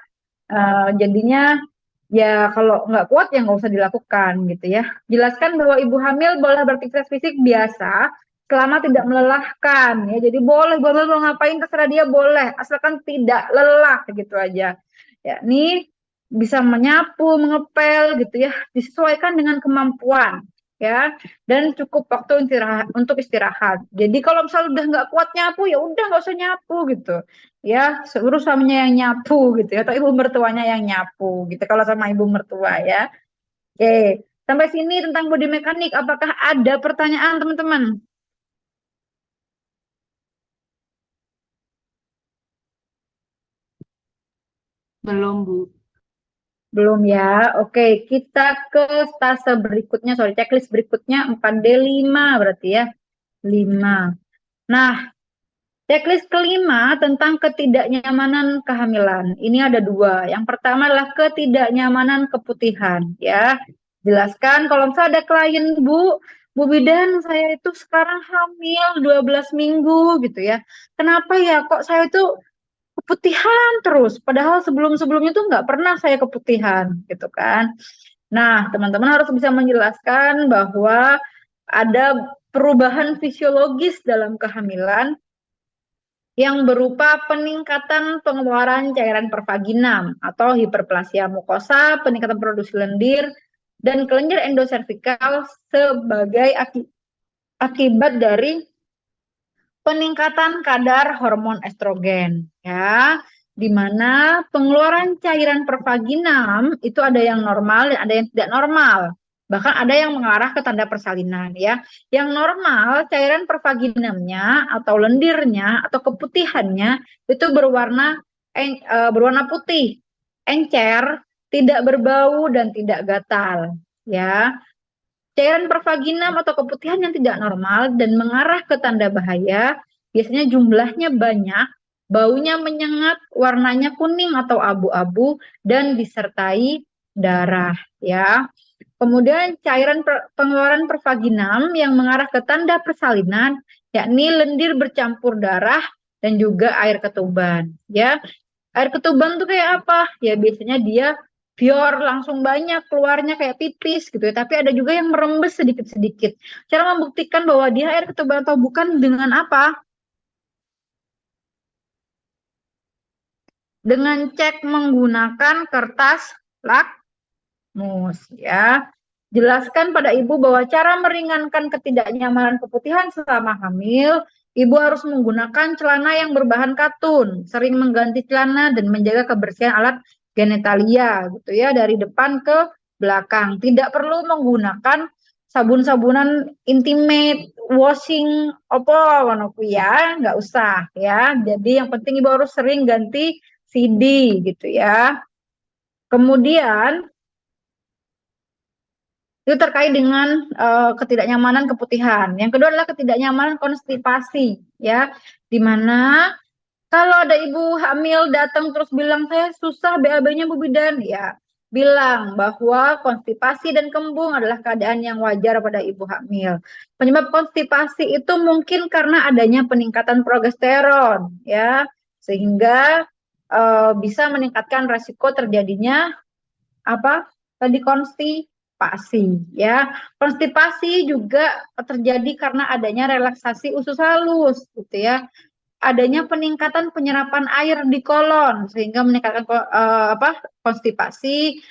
Jadinya ya kalau nggak kuat ya nggak usah dilakukan gitu ya. Jelaskan bahwa ibu hamil boleh beraktivitas fisik biasa selama tidak melelahkan ya. Jadi boleh ibu hamil mau ngapain terserah dia boleh, asalkan tidak lelah gitu aja. Ya, ini bisa menyapu, mengepel gitu ya, disesuaikan dengan kemampuan ya, dan cukup waktu untuk istirahat. Jadi kalau misalnya udah nggak kuat nyapu ya udah nggak usah nyapu gitu ya, suruh suaminya yang nyapu gitu ya, atau ibu mertuanya yang nyapu gitu kalau sama ibu mertua ya. Oke, sampai sini tentang bodi mekanik, apakah ada pertanyaan teman-teman?
Belum, Bu.
Belum ya. Oke, kita ke stase berikutnya, checklist berikutnya 4D5 berarti ya. 5. Nah, checklist kelima tentang ketidaknyamanan kehamilan. Ini ada 2. Yang pertama adalah ketidaknyamanan keputihan ya. Jelaskan kalau misalnya ada klien Bu Bidan, saya itu sekarang hamil 12 minggu gitu ya. Kenapa ya kok saya itu keputihan terus, padahal sebelum-sebelumnya tuh nggak pernah saya keputihan gitu kan. Nah, teman-teman harus bisa menjelaskan bahwa ada perubahan fisiologis dalam kehamilan yang berupa peningkatan pengeluaran cairan pervaginam atau hiperplasia mukosa, peningkatan produksi lendir, dan kelenjar endoservikal sebagai akibat dari peningkatan kadar hormon estrogen ya, di mana pengeluaran cairan pervaginam itu ada yang normal dan ada yang tidak normal. Bahkan ada yang mengarah ke tanda persalinan ya. Yang normal cairan pervaginamnya atau lendirnya atau keputihannya itu berwarna putih, encer, tidak berbau dan tidak gatal ya. Cairan pervaginam atau keputihan yang tidak normal dan mengarah ke tanda bahaya, biasanya jumlahnya banyak baunya menyengat, warnanya kuning atau abu-abu, dan disertai darah, ya. Kemudian cairan pengeluaran pervaginam yang mengarah ke tanda persalinan, yakni lendir bercampur darah dan juga air ketuban, ya. Air ketuban tuh kayak apa? Ya biasanya dia bior langsung banyak keluarnya kayak pipis gitu ya. Tapi ada juga yang merembes sedikit-sedikit. Cara membuktikan bahwa dia air ketuban atau bukan dengan apa? Dengan cek menggunakan kertas lakmus, ya. Jelaskan pada ibu bahwa cara meringankan ketidaknyamanan keputihan selama hamil, ibu harus menggunakan celana yang berbahan katun, sering mengganti celana dan menjaga kebersihan alat genitalia gitu ya dari depan ke belakang. Tidak perlu menggunakan sabun-sabunan intimate, washing apa ya, nggak usah ya. Jadi yang penting ibu harus sering ganti CD gitu ya. Kemudian itu terkait dengan ketidaknyamanan keputihan. Yang kedua adalah ketidaknyamanan konstipasi, ya, di mana kalau ada ibu hamil datang terus bilang saya susah BAB-nya Bu Bidan, ya, bilang bahwa konstipasi dan kembung adalah keadaan yang wajar pada ibu hamil. Penyebab konstipasi itu mungkin karena adanya peningkatan progesteron, ya, sehingga bisa meningkatkan resiko terjadinya apa tadi konstipasi, ya. Konstipasi juga terjadi karena adanya relaksasi usus halus gitu ya, adanya peningkatan penyerapan air di kolon sehingga meningkatkan konstipasi.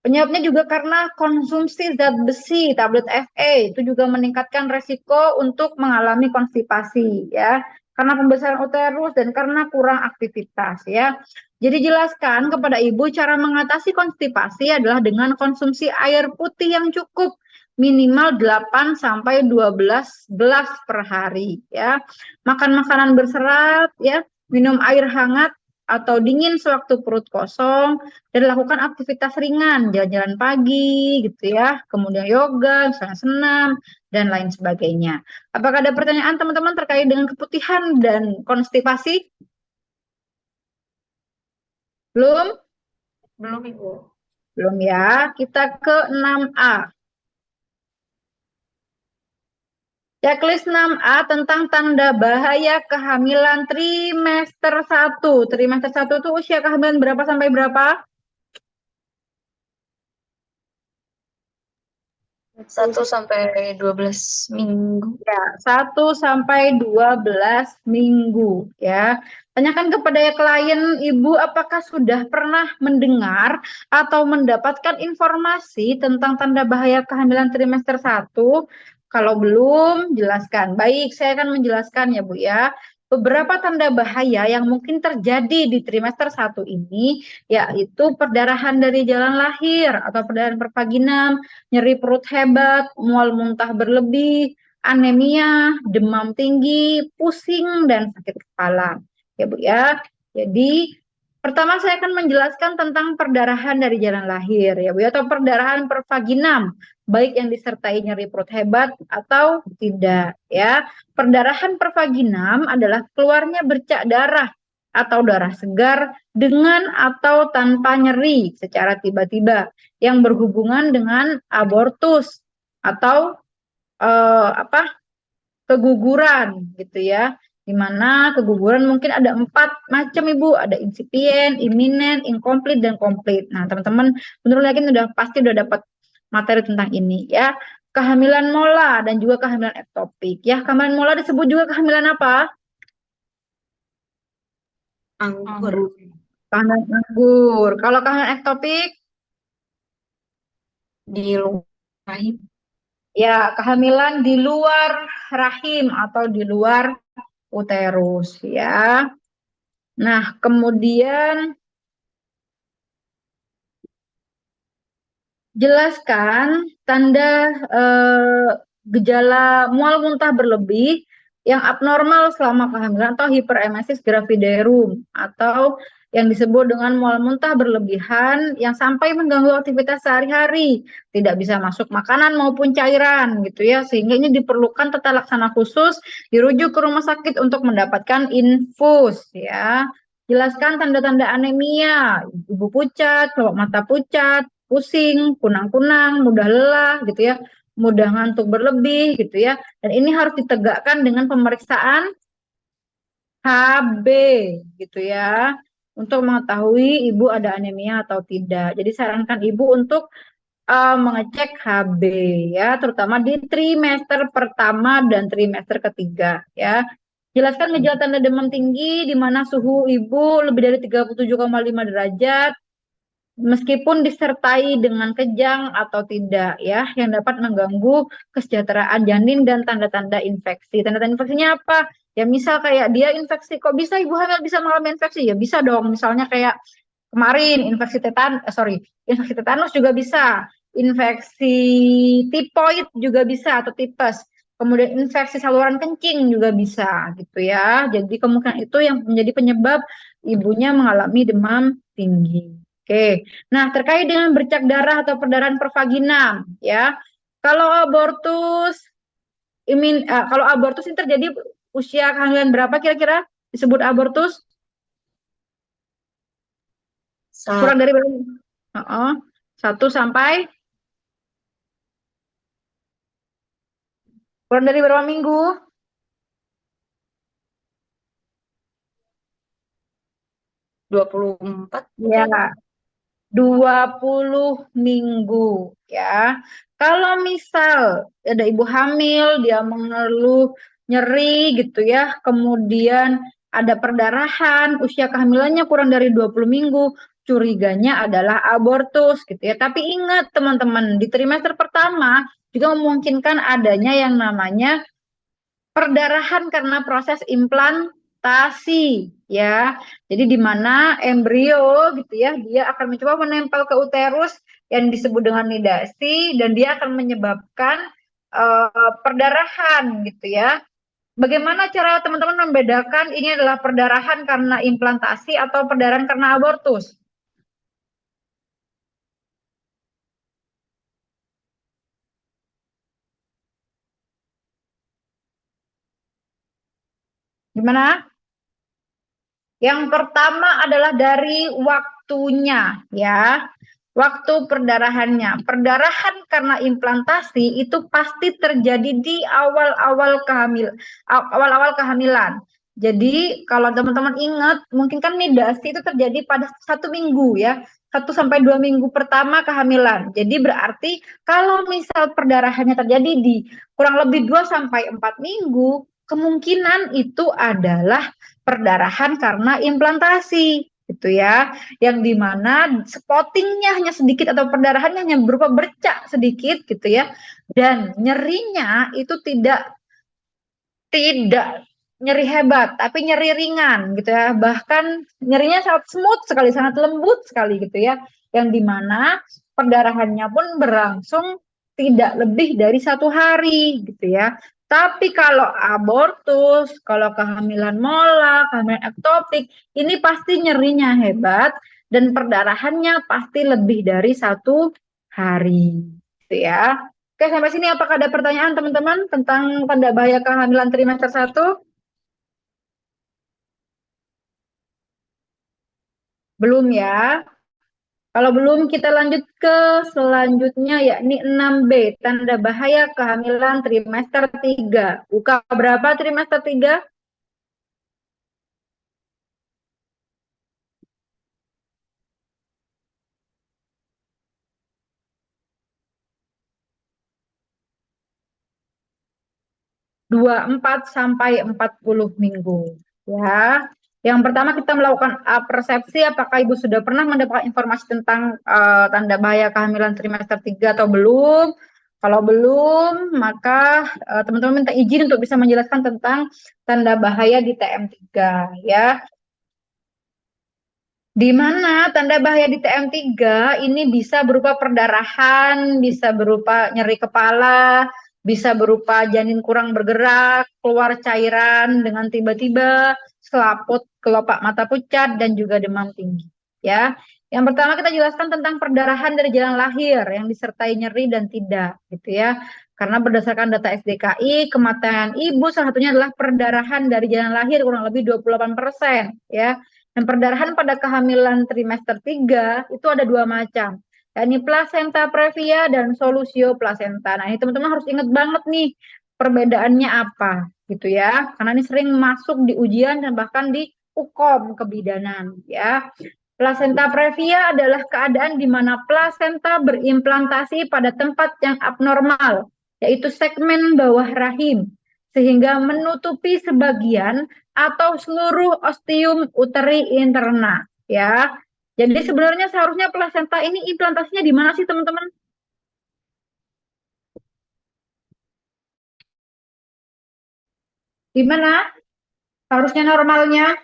Penyebabnya juga karena konsumsi zat besi, tablet Fe, itu juga meningkatkan resiko untuk mengalami konstipasi, ya. Karena pembesaran uterus dan karena kurang aktivitas, ya. Jadi jelaskan kepada ibu cara mengatasi konstipasi adalah dengan konsumsi air putih yang cukup, minimal 8 sampai 12 gelas per hari, ya. Makan makanan berserat, ya. Minum air hangat atau dingin sewaktu perut kosong, dan lakukan aktivitas ringan, jalan-jalan pagi gitu ya, kemudian yoga, misalnya senam, dan lain sebagainya. Apakah ada pertanyaan teman-teman terkait dengan keputihan dan konstipasi? Belum?
Belum, Ibu.
Belum ya. Kita ke 6A. Checklist 6A tentang tanda bahaya kehamilan trimester 1. Trimester 1 itu usia kehamilan berapa sampai berapa?
1 sampai 12 minggu.
Ya, 1 sampai 12 minggu ya. Tanyakan kepada klien ibu apakah sudah pernah mendengar atau mendapatkan informasi tentang tanda bahaya kehamilan trimester 1. Kalau belum, jelaskan. Baik, saya akan menjelaskan ya Bu ya. Beberapa tanda bahaya yang mungkin terjadi di trimester 1 ini yaitu perdarahan dari jalan lahir atau perdarahan pervaginam, nyeri perut hebat, mual muntah berlebih, anemia, demam tinggi, pusing, dan sakit kepala. Ya Bu ya. Jadi pertama saya akan menjelaskan tentang perdarahan dari jalan lahir ya Bu ya, atau perdarahan pervaginam, baik yang disertai nyeri perut hebat atau tidak ya. Perdarahan pervaginam adalah keluarnya bercak darah atau darah segar dengan atau tanpa nyeri secara tiba-tiba yang berhubungan dengan abortus atau keguguran gitu ya, di mana keguguran mungkin ada 4 macam Ibu, ada insipient, imminent, incomplete, dan complete. Nah teman-teman menurut yakin pasti udah dapat materi tentang ini ya. Kehamilan mola dan juga kehamilan ektopik ya. Kehamilan mola disebut juga kehamilan apa?
Anggur.
Kehamilan anggur. Kalau kehamilan ektopik?
Di luar rahim.
Ya, kehamilan di luar rahim atau di luar uterus ya. Nah, kemudian jelaskan tanda gejala mual muntah berlebih yang abnormal selama kehamilan atau hiperemesis gravidarum atau yang disebut dengan mual muntah berlebihan yang sampai mengganggu aktivitas sehari-hari, tidak bisa masuk makanan maupun cairan gitu ya, sehingga ini diperlukan tata laksana khusus, dirujuk ke rumah sakit untuk mendapatkan infus ya. Jelaskan tanda-tanda anemia, ibu pucat, kelopak mata pucat, pusing, kunang-kunang, mudah lelah gitu ya, mudah ngantuk berlebih gitu ya. Dan ini harus ditegakkan dengan pemeriksaan HB gitu ya, untuk mengetahui ibu ada anemia atau tidak. Jadi sarankan ibu untuk mengecek HB ya, terutama di trimester pertama dan trimester ketiga ya. Jelaskan gejala tanda demam tinggi di mana suhu ibu lebih dari 37,5 derajat meskipun disertai dengan kejang atau tidak ya, yang dapat mengganggu kesejahteraan janin dan tanda-tanda infeksi. Tanda-tanda infeksinya apa? Ya misal kayak dia infeksi, kok bisa ibu hamil bisa mengalami infeksi? Ya bisa dong, misalnya kayak kemarin infeksi tetanus juga bisa, infeksi tipoid juga bisa atau tipes. Kemudian infeksi saluran kencing juga bisa gitu ya. Jadi kemungkinan itu yang menjadi penyebab ibunya mengalami demam tinggi. Oke. Nah, terkait dengan bercak darah atau perdarahan pervaginam ya. Kalau abortus kalau abortus ini terjadi usia kehamilan berapa kira-kira disebut abortus? Kurang dari berapa? Oh, 1 sampai kurang dari berapa minggu?
Dua 24
Ya, 20 minggu ya. Kalau misal ada ibu hamil, dia mengeluh nyeri gitu ya, kemudian ada perdarahan, usia kehamilannya kurang dari 20 minggu, curiganya adalah abortus gitu ya. Tapi ingat teman-teman, di trimester pertama juga memungkinkan adanya yang namanya perdarahan karena proses implantasi ya. Jadi di mana embrio gitu ya, dia akan mencoba menempel ke uterus yang disebut dengan nidasi dan dia akan menyebabkan perdarahan gitu ya. Bagaimana cara teman-teman membedakan ini adalah perdarahan karena implantasi atau perdarahan karena abortus? Gimana? Yang pertama adalah dari waktunya ya. Waktu perdarahannya. Perdarahan karena implantasi itu pasti terjadi di awal-awal kehamilan. Jadi kalau teman-teman ingat, mungkin kan nidasi itu terjadi pada 1 minggu ya. 1 sampai 2 minggu pertama kehamilan. Jadi berarti kalau misal perdarahannya terjadi di kurang lebih 2 sampai 4 minggu, kemungkinan itu adalah perdarahan karena implantasi gitu ya, yang dimana spottingnya hanya sedikit atau perdarahannya hanya berupa bercak sedikit gitu ya, dan nyerinya itu tidak nyeri hebat tapi nyeri ringan gitu ya, bahkan nyerinya sangat smooth sekali, sangat lembut sekali gitu ya, yang dimana perdarahannya pun berlangsung tidak lebih dari 1 hari gitu ya. Tapi kalau abortus, kalau kehamilan mola, kehamilan ektopik, ini pasti nyerinya hebat dan perdarahannya pasti lebih dari 1 hari, gitu ya. Oke, sampai sini apakah ada pertanyaan teman-teman tentang tanda bahaya kehamilan trimester 1? Belum ya? Kalau belum, kita lanjut ke selanjutnya, yakni 6B, tanda bahaya kehamilan trimester 3. Buka berapa trimester 3? Dua 4 sampai 40 minggu. Ya. Yang pertama kita melakukan persepsi apakah ibu sudah pernah mendapatkan informasi tentang tanda bahaya kehamilan trimester 3 atau belum. Kalau belum, maka teman-teman minta izin untuk bisa menjelaskan tentang tanda bahaya di TM3 ya. Di mana tanda bahaya di TM3 ini bisa berupa perdarahan, bisa berupa nyeri kepala, bisa berupa janin kurang bergerak, keluar cairan dengan tiba-tiba, selaput, kelopak mata pucat, dan juga demam tinggi. Ya, yang pertama kita jelaskan tentang perdarahan dari jalan lahir yang disertai nyeri dan tidak, gitu ya. Karena berdasarkan data SDKI, kematian ibu salah satunya adalah perdarahan dari jalan lahir kurang lebih 28%, ya. Dan perdarahan pada kehamilan trimester 3 itu ada 2 macam, yakni plasenta previa dan solusio plasenta. Nah, ini teman-teman harus ingat banget nih perbedaannya apa, gitu ya. Karena ini sering masuk di ujian dan bahkan di UKOM kebidanan, ya. Plasenta previa adalah keadaan di mana plasenta berimplantasi pada tempat yang abnormal, yaitu segmen bawah rahim, sehingga menutupi sebagian atau seluruh ostium uteri interna. Ya, jadi sebenarnya seharusnya plasenta ini implantasinya di mana sih teman-teman? Di mana? Harusnya normalnya?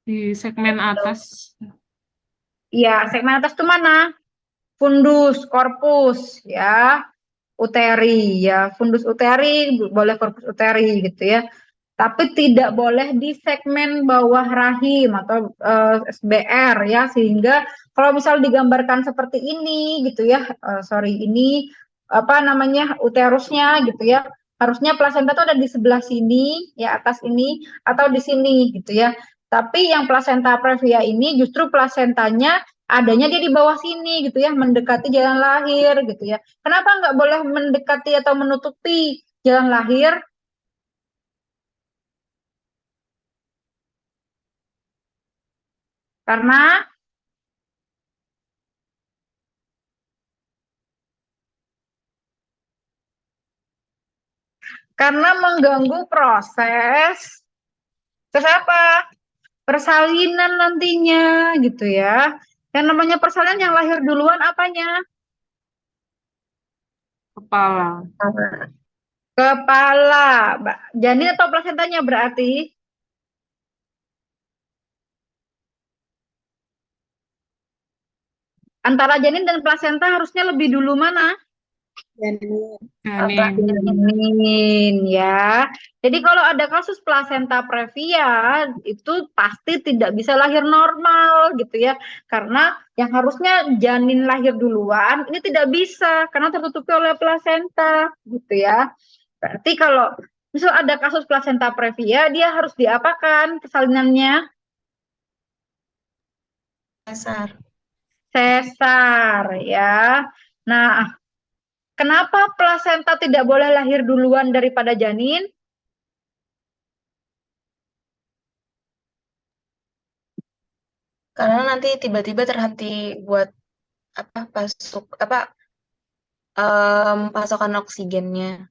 Di segmen atas.
Iya, segmen atas itu mana? Fundus, korpus, ya. Uteri, ya. Fundus uteri, boleh korpus uteri, gitu ya. Tapi tidak boleh di segmen bawah rahim atau SBR, ya. Sehingga kalau misal digambarkan seperti ini, gitu ya. Sorry, ini apa namanya uterusnya, gitu ya. Harusnya plasenta itu ada di sebelah sini, ya atas ini, atau di sini, gitu ya. Tapi yang plasenta previa ini justru plasentanya adanya dia di bawah sini, gitu ya, mendekati jalan lahir, gitu ya. Kenapa nggak boleh mendekati atau menutupi jalan lahir? Karena mengganggu proses apa? Persalinan nantinya, gitu ya. Yang namanya persalinan yang lahir duluan apanya?
Kepala.
Kepala. Janin atau plasentanya berarti? Antara janin dan plasenta harusnya lebih dulu mana? Janin, ya. Jadi kalau ada kasus plasenta previa itu pasti tidak bisa lahir normal, gitu ya. Karena yang harusnya janin lahir duluan ini tidak bisa karena tertutupi oleh plasenta, gitu ya. Berarti kalau misal ada kasus plasenta previa, dia harus diapakan persalinannya?
Sesar.
Sesar, ya. Nah, kenapa plasenta tidak boleh lahir duluan daripada janin?
Karena nanti tiba-tiba terhenti buat pasokan oksigennya.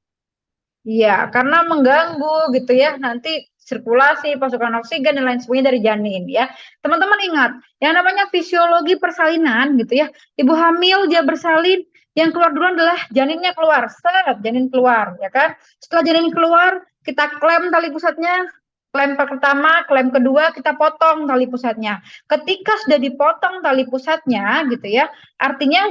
Iya, karena mengganggu gitu ya, nanti sirkulasi, pasokan oksigen dan lain sebagainya dari janin ya. Teman-teman ingat, yang namanya fisiologi persalinan gitu ya. Ibu hamil dia bersalin, yang keluar duluan adalah janinnya keluar. Janin keluar ya kan. Setelah janin keluar, kita klem tali pusatnya. Klem pertama, klem kedua kita potong tali pusatnya. Ketika sudah dipotong tali pusatnya gitu ya, artinya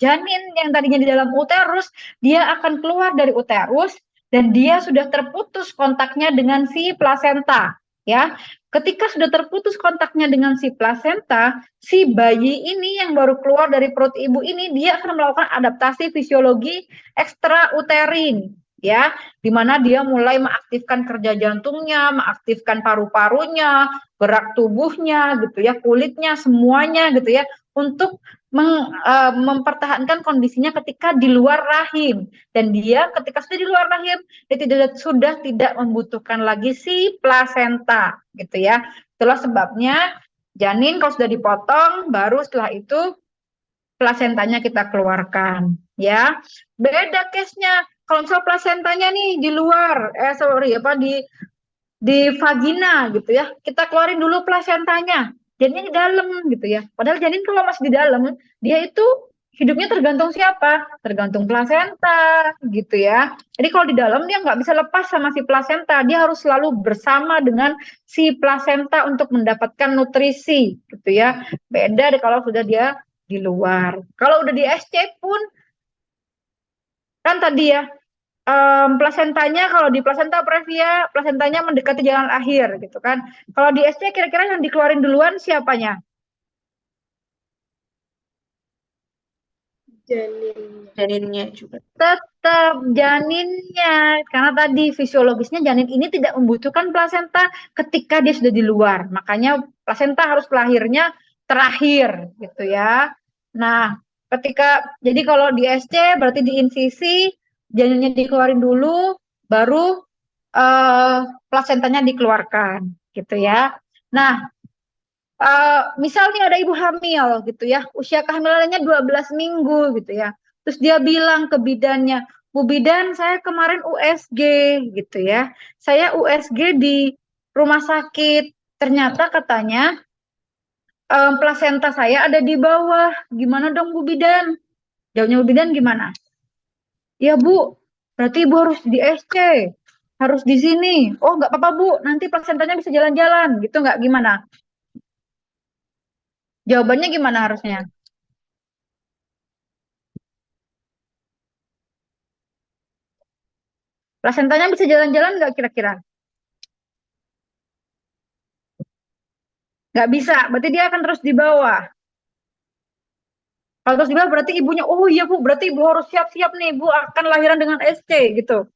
janin yang tadinya di dalam uterus dia akan keluar dari uterus dan dia sudah terputus kontaknya dengan si plasenta, ya. Ketika sudah terputus kontaknya dengan si plasenta, si bayi ini yang baru keluar dari perut ibu ini dia akan melakukan adaptasi fisiologi ekstrauterin, ya, di mana dia mulai mengaktifkan kerja jantungnya, mengaktifkan paru-parunya, gerak tubuhnya, gitu ya, kulitnya, semuanya, gitu ya, untuk mempertahankan kondisinya ketika di luar rahim. Dan dia ketika sudah di luar rahim, dia sudah tidak membutuhkan lagi si plasenta, gitu ya. Itulah sebabnya janin kalau sudah dipotong, baru setelah itu plasentanya kita keluarkan, ya. Beda case-nya kalau misal plasentanya nih di luar, di vagina gitu ya, kita keluarin dulu plasentanya, janinnya di dalam gitu ya. Padahal janin kalau masih di dalam, dia itu hidupnya tergantung siapa? Tergantung plasenta gitu ya. Jadi kalau di dalam dia nggak bisa lepas sama si plasenta, dia harus selalu bersama dengan si plasenta untuk mendapatkan nutrisi gitu ya. Beda deh kalau sudah dia di luar. Kalau udah di SC pun kan tadi ya plasentanya, kalau di plasenta previa, plasentanya mendekati jalan akhir gitu kan. Kalau di SC kira-kira yang dikeluarin duluan siapanya?
Janinnya juga.
Tetap janinnya, karena tadi fisiologisnya janin ini tidak membutuhkan plasenta ketika dia sudah di luar. Makanya plasenta harus lahirnya terakhir gitu ya. Nah, jadi kalau di SC berarti di insisi janinnya dikeluarin dulu, baru plasentanya dikeluarkan gitu ya. Nah, misalnya ada ibu hamil gitu ya, usia kehamilannya 12 minggu gitu ya. Terus dia bilang ke bidannya, Bu Bidan, saya kemarin USG gitu ya. Saya USG di rumah sakit. Ternyata katanya plasenta saya ada di bawah. Gimana dong Bu Bidan? Jawabnya Bu Bidan gimana? Ya Bu, berarti Ibu harus di SC. Harus di sini. Oh nggak apa-apa Bu, nanti plasentanya bisa jalan-jalan gitu nggak, gimana? Jawabannya gimana harusnya? Plasentanya bisa jalan-jalan nggak kira-kira? Nggak bisa, berarti dia akan terus di bawah. Kalau terus di bawah berarti ibunya, oh iya Bu, berarti ibu harus siap-siap nih, ibu akan lahiran dengan SC gitu.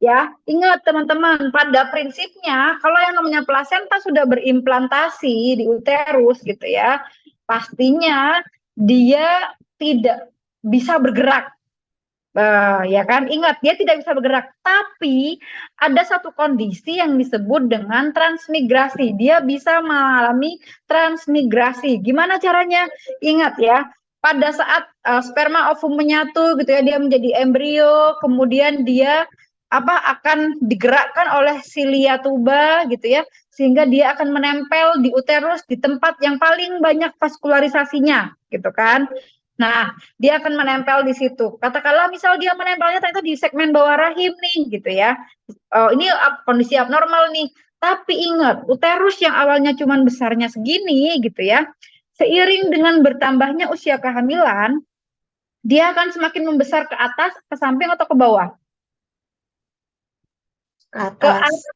Ya, ingat teman-teman, pada prinsipnya kalau yang namanya plasenta sudah berimplantasi di uterus gitu ya, pastinya dia tidak bisa bergerak. Ya kan, ingat dia tidak bisa bergerak, tapi ada satu kondisi yang disebut dengan transmigrasi. Dia bisa mengalami transmigrasi. Gimana caranya? Ingat ya, pada saat sperma ovum menyatu gitu ya, dia menjadi embrio, kemudian dia akan digerakkan oleh silia tuba gitu ya, sehingga dia akan menempel di uterus di tempat yang paling banyak vaskularisasinya gitu kan. Nah, dia akan menempel di situ. Katakanlah misal dia menempelnya ternyata di segmen bawah rahim nih gitu ya. Ini kondisi abnormal nih. Tapi ingat, uterus yang awalnya cuma besarnya segini gitu ya, seiring dengan bertambahnya usia kehamilan, dia akan semakin membesar ke atas, ke samping atau ke bawah? Ke atas,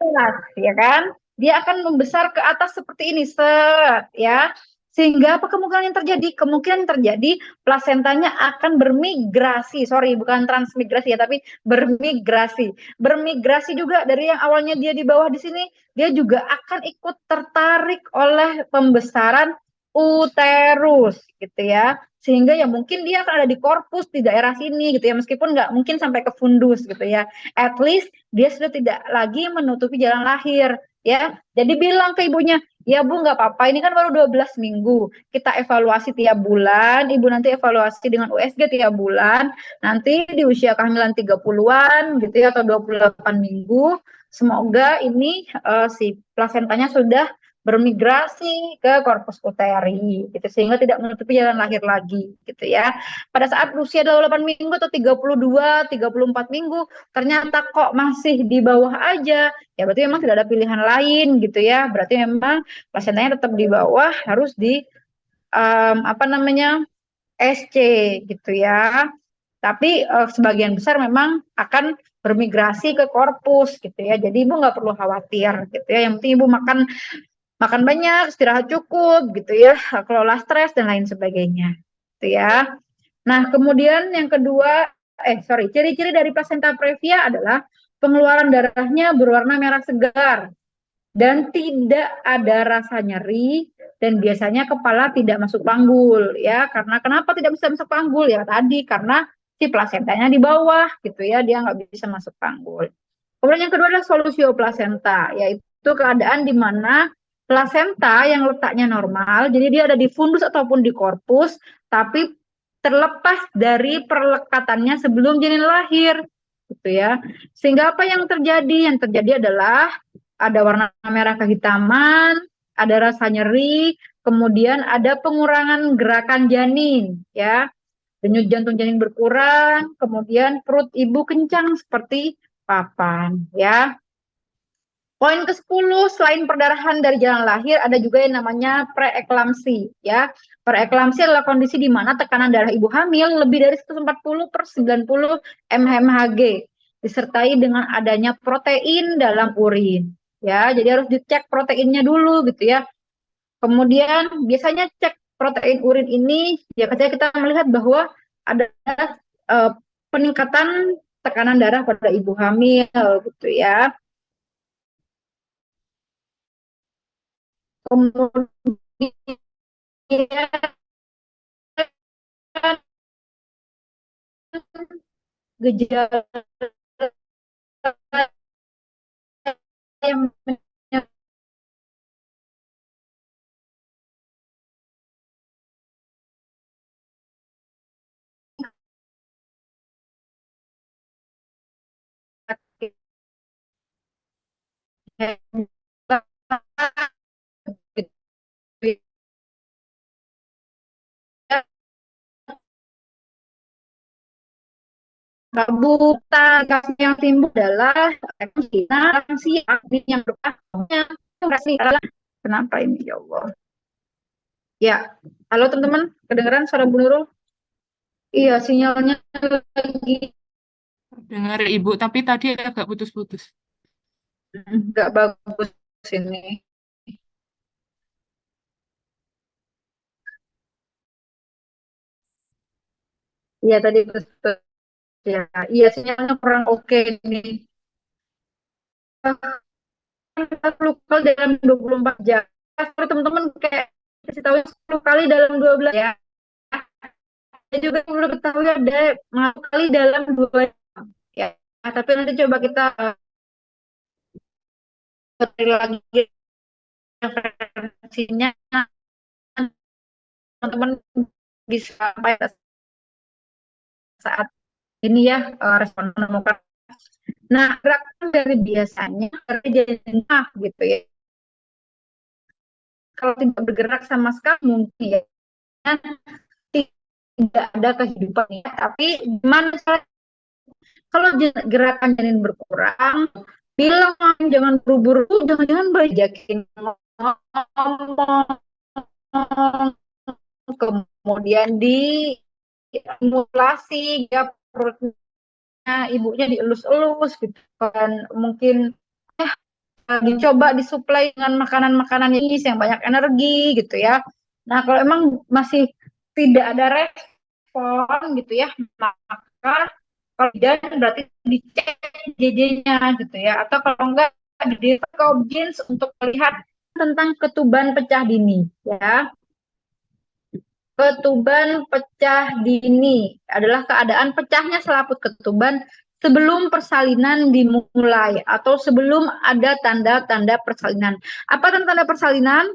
ya kan? Dia akan membesar ke atas seperti ini, set, ya. Sehingga apa kemungkinan yang terjadi? Kemungkinan terjadi plasentanya akan bermigrasi, sorry, bukan transmigrasi ya, tapi bermigrasi. Bermigrasi juga dari yang awalnya dia di bawah di sini, dia juga akan ikut tertarik oleh pembesaran uterus, gitu ya. Sehingga ya mungkin dia akan ada di korpus di daerah sini gitu ya, meskipun nggak mungkin sampai ke fundus gitu ya. At least dia sudah tidak lagi menutupi jalan lahir ya. Jadi bilang ke ibunya, ya Bu nggak apa-apa, ini kan baru 12 minggu. Kita evaluasi tiap bulan, ibu nanti evaluasi dengan USG tiap bulan. Nanti di usia kehamilan 30-an gitu ya, atau 28 minggu, semoga ini si plasentanya sudah bermigrasi ke korpus uteri gitu, sehingga tidak menutupi jalan lahir lagi gitu ya. Pada saat usia 28 minggu atau 32, 34 minggu ternyata kok masih di bawah aja, ya berarti memang tidak ada pilihan lain gitu ya. Berarti memang plasentanya tetap di bawah, harus di SC gitu ya. Tapi sebagian besar memang akan bermigrasi ke korpus gitu ya. Jadi ibu nggak perlu khawatir gitu ya. Yang penting ibu makan banyak, istirahat cukup gitu ya, kelola stres dan lain sebagainya gitu ya. Nah, kemudian yang kedua, ciri-ciri dari plasenta previa adalah pengeluaran darahnya berwarna merah segar dan tidak ada rasa nyeri, dan biasanya kepala tidak masuk panggul ya. Karena kenapa tidak bisa masuk panggul? Ya tadi karena si plasentanya di bawah gitu ya, dia nggak bisa masuk panggul. Kemudian yang kedua adalah solusio plasenta, yaitu keadaan di mana plasenta yang letaknya normal, jadi dia ada di fundus ataupun di korpus, tapi terlepas dari perlekatannya sebelum janin lahir, gitu ya. Sehingga apa yang terjadi? Yang terjadi adalah ada warna merah kehitaman, ada rasa nyeri, kemudian ada pengurangan gerakan janin, ya. Denyut jantung janin berkurang, kemudian perut ibu kencang seperti papan, ya. Poin ke-10, selain perdarahan dari jalan lahir, ada juga yang namanya preeklamsi, ya. Preeklamsi adalah kondisi di mana tekanan darah ibu hamil lebih dari 140/90 mmHg, disertai dengan adanya protein dalam urin, ya. Jadi harus dicek proteinnya dulu, gitu ya. Kemudian biasanya cek protein urin ini, ya ketika kita melihat bahwa ada peningkatan tekanan darah pada ibu hamil, gitu ya. Kemudian gejala yang Kabupaten yang timbul adalah lansia yang berkahnya. Kenapa ini ya Allah? Ya, halo teman-teman, kedengeran suara Bu Nurul? Iya, sinyalnya lagi
Dengar Ibu, tapi tadi agak putus-putus.
nggak bagus ini. Iya tadi betul. Ya, iya sinyalnya kurang oke nih. Lokal dalam 24 jam. Teman-teman kayak kasih tahu 10 kali dalam 12 ya. Saya juga perlu ketahui ada 10 kali dalam 2 jam. Ya, tapi nanti coba kita lagi referensinya, teman-teman bisa sampai saat ini ya respon menemukan. Nah, gerakan dari biasanya jadi gitu ya. Kalau tidak bergerak sama sekali mungkin ya tidak ada kehidupan ya. Tapi gimana kalau gerakan janin berkurang, bilang jangan buru-buru, jangan-jangan bajakin ngomong, kemudian dimulasi ya perutnya ibunya dielus-elus gitu kan, mungkin dicoba disuplai dengan makanan-makanan yang banyak energi gitu ya. Nah kalau emang masih tidak ada respon gitu ya, maka kalau tidak berarti dicek JJ-nya gitu ya, atau kalau enggak di Jeans untuk melihat tentang ketuban pecah dini ya. Ketuban pecah dini adalah keadaan pecahnya selaput ketuban sebelum persalinan dimulai atau sebelum ada tanda-tanda persalinan. Apa tanda-tanda persalinan?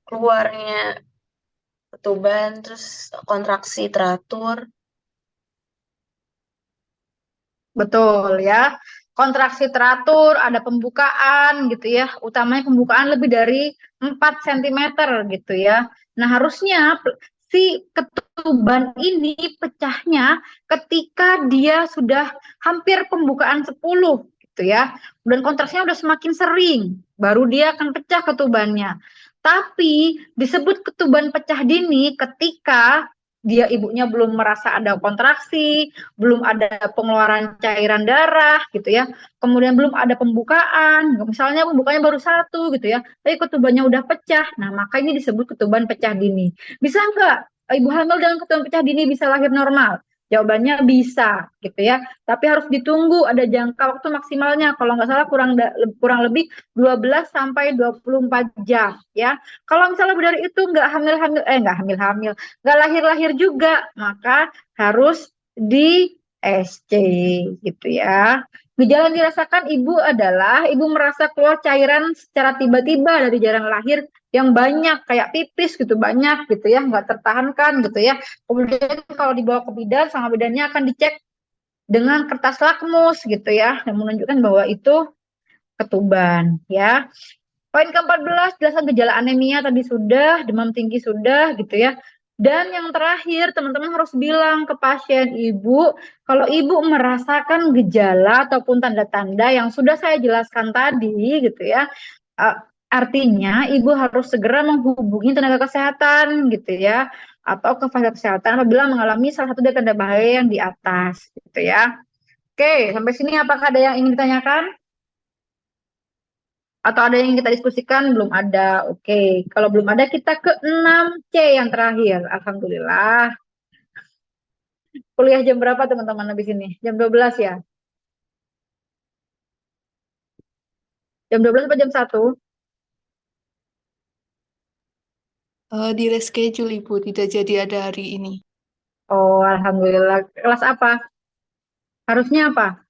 Keluarnya ketuban, terus kontraksi teratur.
Betul ya. Kontraksi teratur, ada pembukaan gitu ya. Utamanya pembukaan lebih dari 4 cm gitu ya. Nah, harusnya si ketuban ini pecahnya ketika dia sudah hampir pembukaan 10 gitu ya. Dan kontraksinya udah semakin sering, baru dia akan pecah ketubannya. Tapi disebut ketuban pecah dini ketika dia ibunya belum merasa ada kontraksi, belum ada pengeluaran cairan darah gitu ya, kemudian belum ada pembukaan, misalnya pembukaannya baru 1 gitu ya, tapi ketubannya udah pecah, nah maka ini disebut ketuban pecah dini. Bisa nggak ibu hamil dengan ketuban pecah dini bisa lahir normal? Jawabannya bisa gitu ya, tapi harus ditunggu ada jangka waktu maksimalnya, kalau nggak salah kurang lebih 12 sampai 24 jam ya. Kalau misalnya lebih dari itu nggak hamil-hamil, nggak lahir-lahir juga, maka harus di SC gitu ya. Gejala yang dirasakan ibu adalah ibu merasa keluar cairan secara tiba-tiba dari jalan lahir yang banyak, kayak pipis gitu, banyak gitu ya, nggak tertahankan gitu ya. Kemudian kalau dibawa ke bidan, sama bidannya akan dicek dengan kertas lakmus gitu ya, yang menunjukkan bahwa itu ketuban ya. Poin ke-14, jelasan gejala anemia tadi sudah, demam tinggi sudah gitu ya. Dan yang terakhir, teman-teman harus bilang ke pasien ibu, kalau ibu merasakan gejala ataupun tanda-tanda yang sudah saya jelaskan tadi, gitu ya, artinya ibu harus segera menghubungi tenaga kesehatan, gitu ya, atau ke fasilitas kesehatan apabila mengalami salah satu dari tanda bahaya yang di atas, gitu ya. Oke, sampai sini apakah ada yang ingin ditanyakan? Atau ada yang kita diskusikan? Belum ada. Oke, kalau belum ada kita ke 6C yang terakhir. Alhamdulillah. Kuliah jam berapa teman-teman habis ini? Jam 12 ya? Jam 12 atau jam 1?
Di reschedule Ibu, tidak jadi ada hari ini.
Oh, Alhamdulillah. Kelas apa? Harusnya apa?